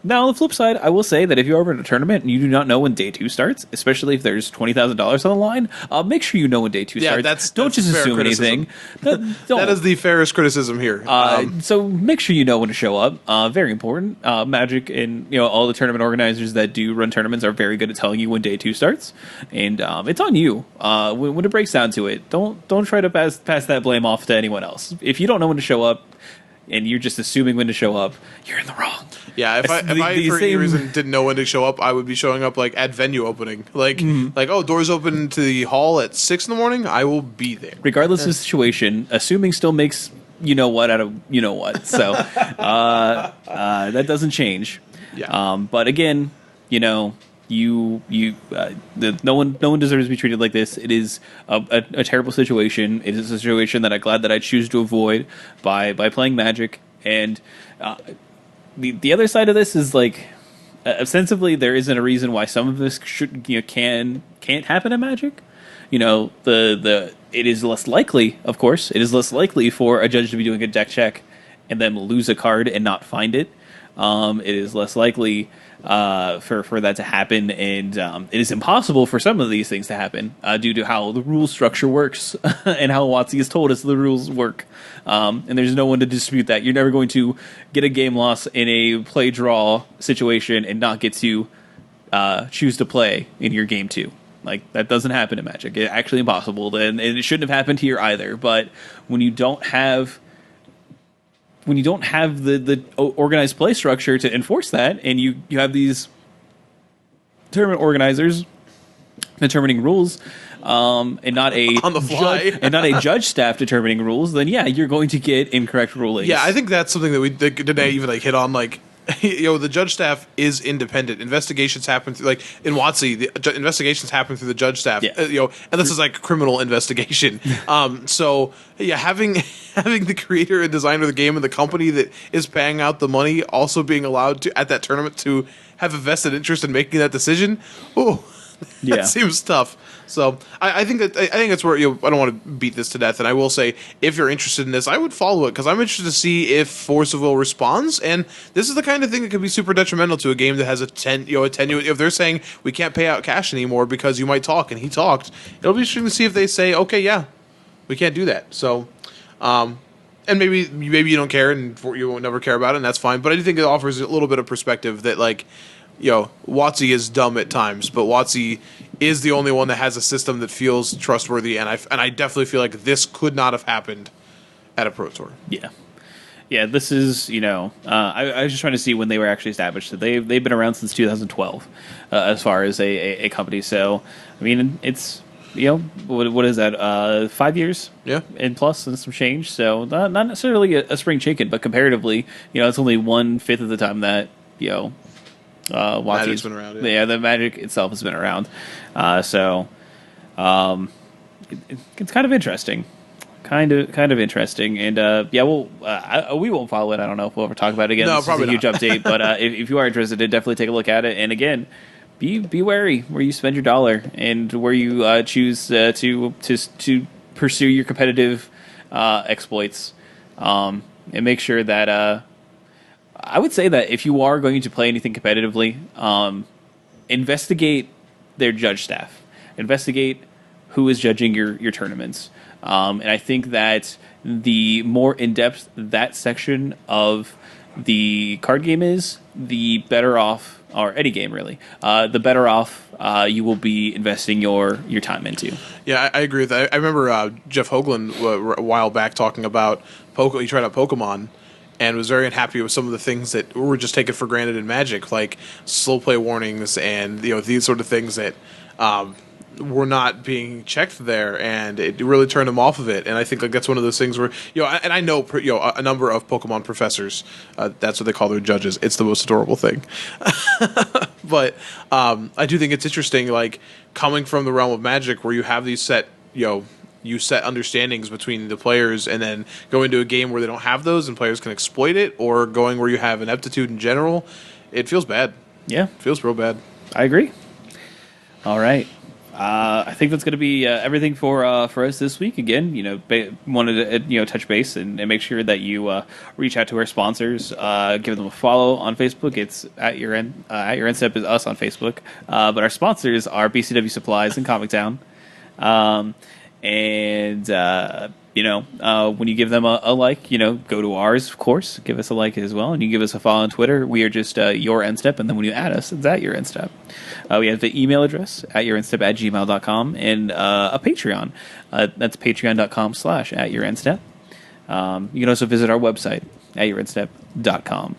Now, on the flip side, I will say that if you're over in a tournament and you do not know when day 2 starts, especially if there's $20,000 on the line, make sure you know when day 2 starts. Don't just assume anything. That is the fairest criticism here. So make sure you know when to show up. Very important. Magic and all the tournament organizers that do run tournaments are very good at telling you when day 2 starts, and it's on you when it breaks down to it. Don't try to pass that blame off to anyone else. If you don't know when to show up, and you're just assuming when to show up, you're in the wrong. Yeah, if I for any reason didn't know when to show up, I would be showing up like at venue opening. Like doors open to the hall at 6 a.m, I will be there. Regardless of the situation, assuming still makes what out of what. So that doesn't change. Yeah. But again, no one deserves to be treated like this. It is a terrible situation. It is a situation that I'm glad that I choose to avoid by playing Magic. And the other side of this is like, ostensibly there isn't a reason why some of this can't happen in Magic. It is less likely, of course, it is less likely for a judge to be doing a deck check and then lose a card and not find it. It is less likely for that to happen, and it is impossible for some of these things to happen due to how the rule structure works and how WotC has told us the rules work. And there's no one to dispute that. You're never going to get a game loss in a play draw situation and not get to choose to play in your game 2. Like, that doesn't happen in Magic. It's actually impossible, and it shouldn't have happened here either. But when you don't have the organized play structure to enforce that, and you have these tournament organizers determining rules, and not a on the fly, and not a judge staff determining rules, then you're going to get incorrect rulings. Yeah, I think that's something that we didn't even hit on. Like, the judge staff is independent. Investigations happen through, like in WotC, the investigations happen through the judge staff. Yeah. And this is like criminal investigation. So having the creator and designer of the game and the company that is paying out the money also being allowed to at that tournament to have a vested interest in making that decision. That seems tough. So I think that's where I don't want to beat this to death, and I will say if you're interested in this, I would follow it because I'm interested to see if Force of Will responds, and this is the kind of thing that could be super detrimental to a game that has a tenuous. If they're saying we can't pay out cash anymore because you might talk, and he talked, it'll be interesting to see if they say okay, yeah, we can't do that. So. And maybe you don't care and you won't never care about it, and that's fine. But I do think it offers a little bit of perspective that WotC is dumb at times, but WotC is the only one that has a system that feels trustworthy, and I definitely feel like this could not have happened at a Pro Tour. Yeah. This is I was just trying to see when they were actually established. So they've been around since 2012, as far as a company. So I mean, it's what is that? 5 years, and plus and some change. So not necessarily a spring chicken, but comparatively, it's only 1/5 of the time that Magic's been around. The Magic itself has been around. it's kind of interesting. Kind of interesting, and yeah, we won't follow it. I don't know if we'll ever talk about it again. No, This probably is a huge not. update, but if you are interested, definitely take a look at it. And again, be wary where you spend your dollar and where you choose to pursue your competitive exploits, and make sure that I would say that if you are going to play anything competitively, investigate their judge staff, investigate who is judging your tournaments. And I think that the more in-depth that section of the card game is, the better off, or any game really, the better off you will be investing your time into. Yeah, I agree with that. I remember Jeff Hoagland a while back talking about he tried out Pokemon and was very unhappy with some of the things that were just taken for granted in Magic, like slow play warnings and these sort of things that were not being checked there, and it really turned him off of it. And I think like that's one of those things where and I know a number of Pokemon professors. That's what they call their judges. It's the most adorable thing. But I do think it's interesting, like coming from the realm of Magic, where you have these set understandings between the players, and then going to a game where they don't have those and players can exploit it, or going where you have ineptitude in general. It feels bad. Yeah, It feels real bad. I agree. All right. I think that's going to be everything for us this week. Again, wanted to touch base and make sure that you reach out to our sponsors, give them a follow on Facebook. It's at your end step is us on Facebook, but our sponsors are BCW Supplies and Comic Town. When you give them a like, go to ours, of course, give us a like as well, and you give us a follow on Twitter. We are just your end step, and then when you add us, it's at your end step. We have the email address at yourendstep@gmail.com, and a Patreon. That's patreon.com/@yourendstep. You can also visit our website at yourendstep.com.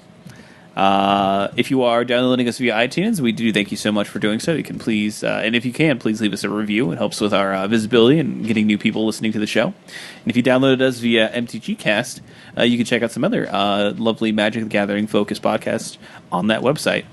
If you are downloading us via iTunes, we do thank you so much for doing so. You can please, and if you can, please leave us a review. It helps with our visibility and getting new people listening to the show. And if you downloaded us via MTGcast, you can check out some other lovely Magic the Gathering focused podcasts on that website.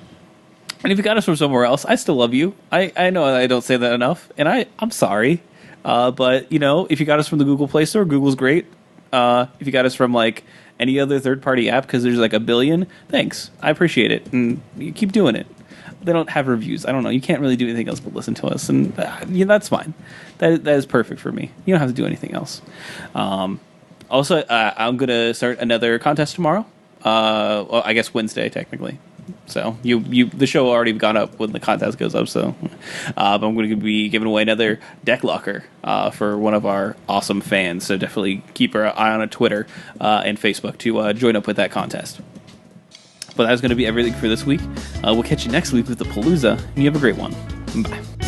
And if you got us from somewhere else, I still love you. I know I don't say that enough, and I'm sorry. But, if you got us from the Google Play Store, Google's great. If you got us from, like, any other third-party app, because there's like a billion, thanks. I appreciate it. And you keep doing it. They don't have reviews. I don't know. You can't really do anything else but listen to us. And that's fine. That is perfect for me. You don't have to do anything else. Also, I'm going to start another contest tomorrow. Well, I guess Wednesday, technically. So the show already gone up when the contest goes up. So I'm going to be giving away another deck locker for one of our awesome fans. So definitely keep our eye on Twitter and Facebook to join up with that contest. But that's going to be everything for this week. We'll catch you next week with the Palooza. And you have a great one. Bye.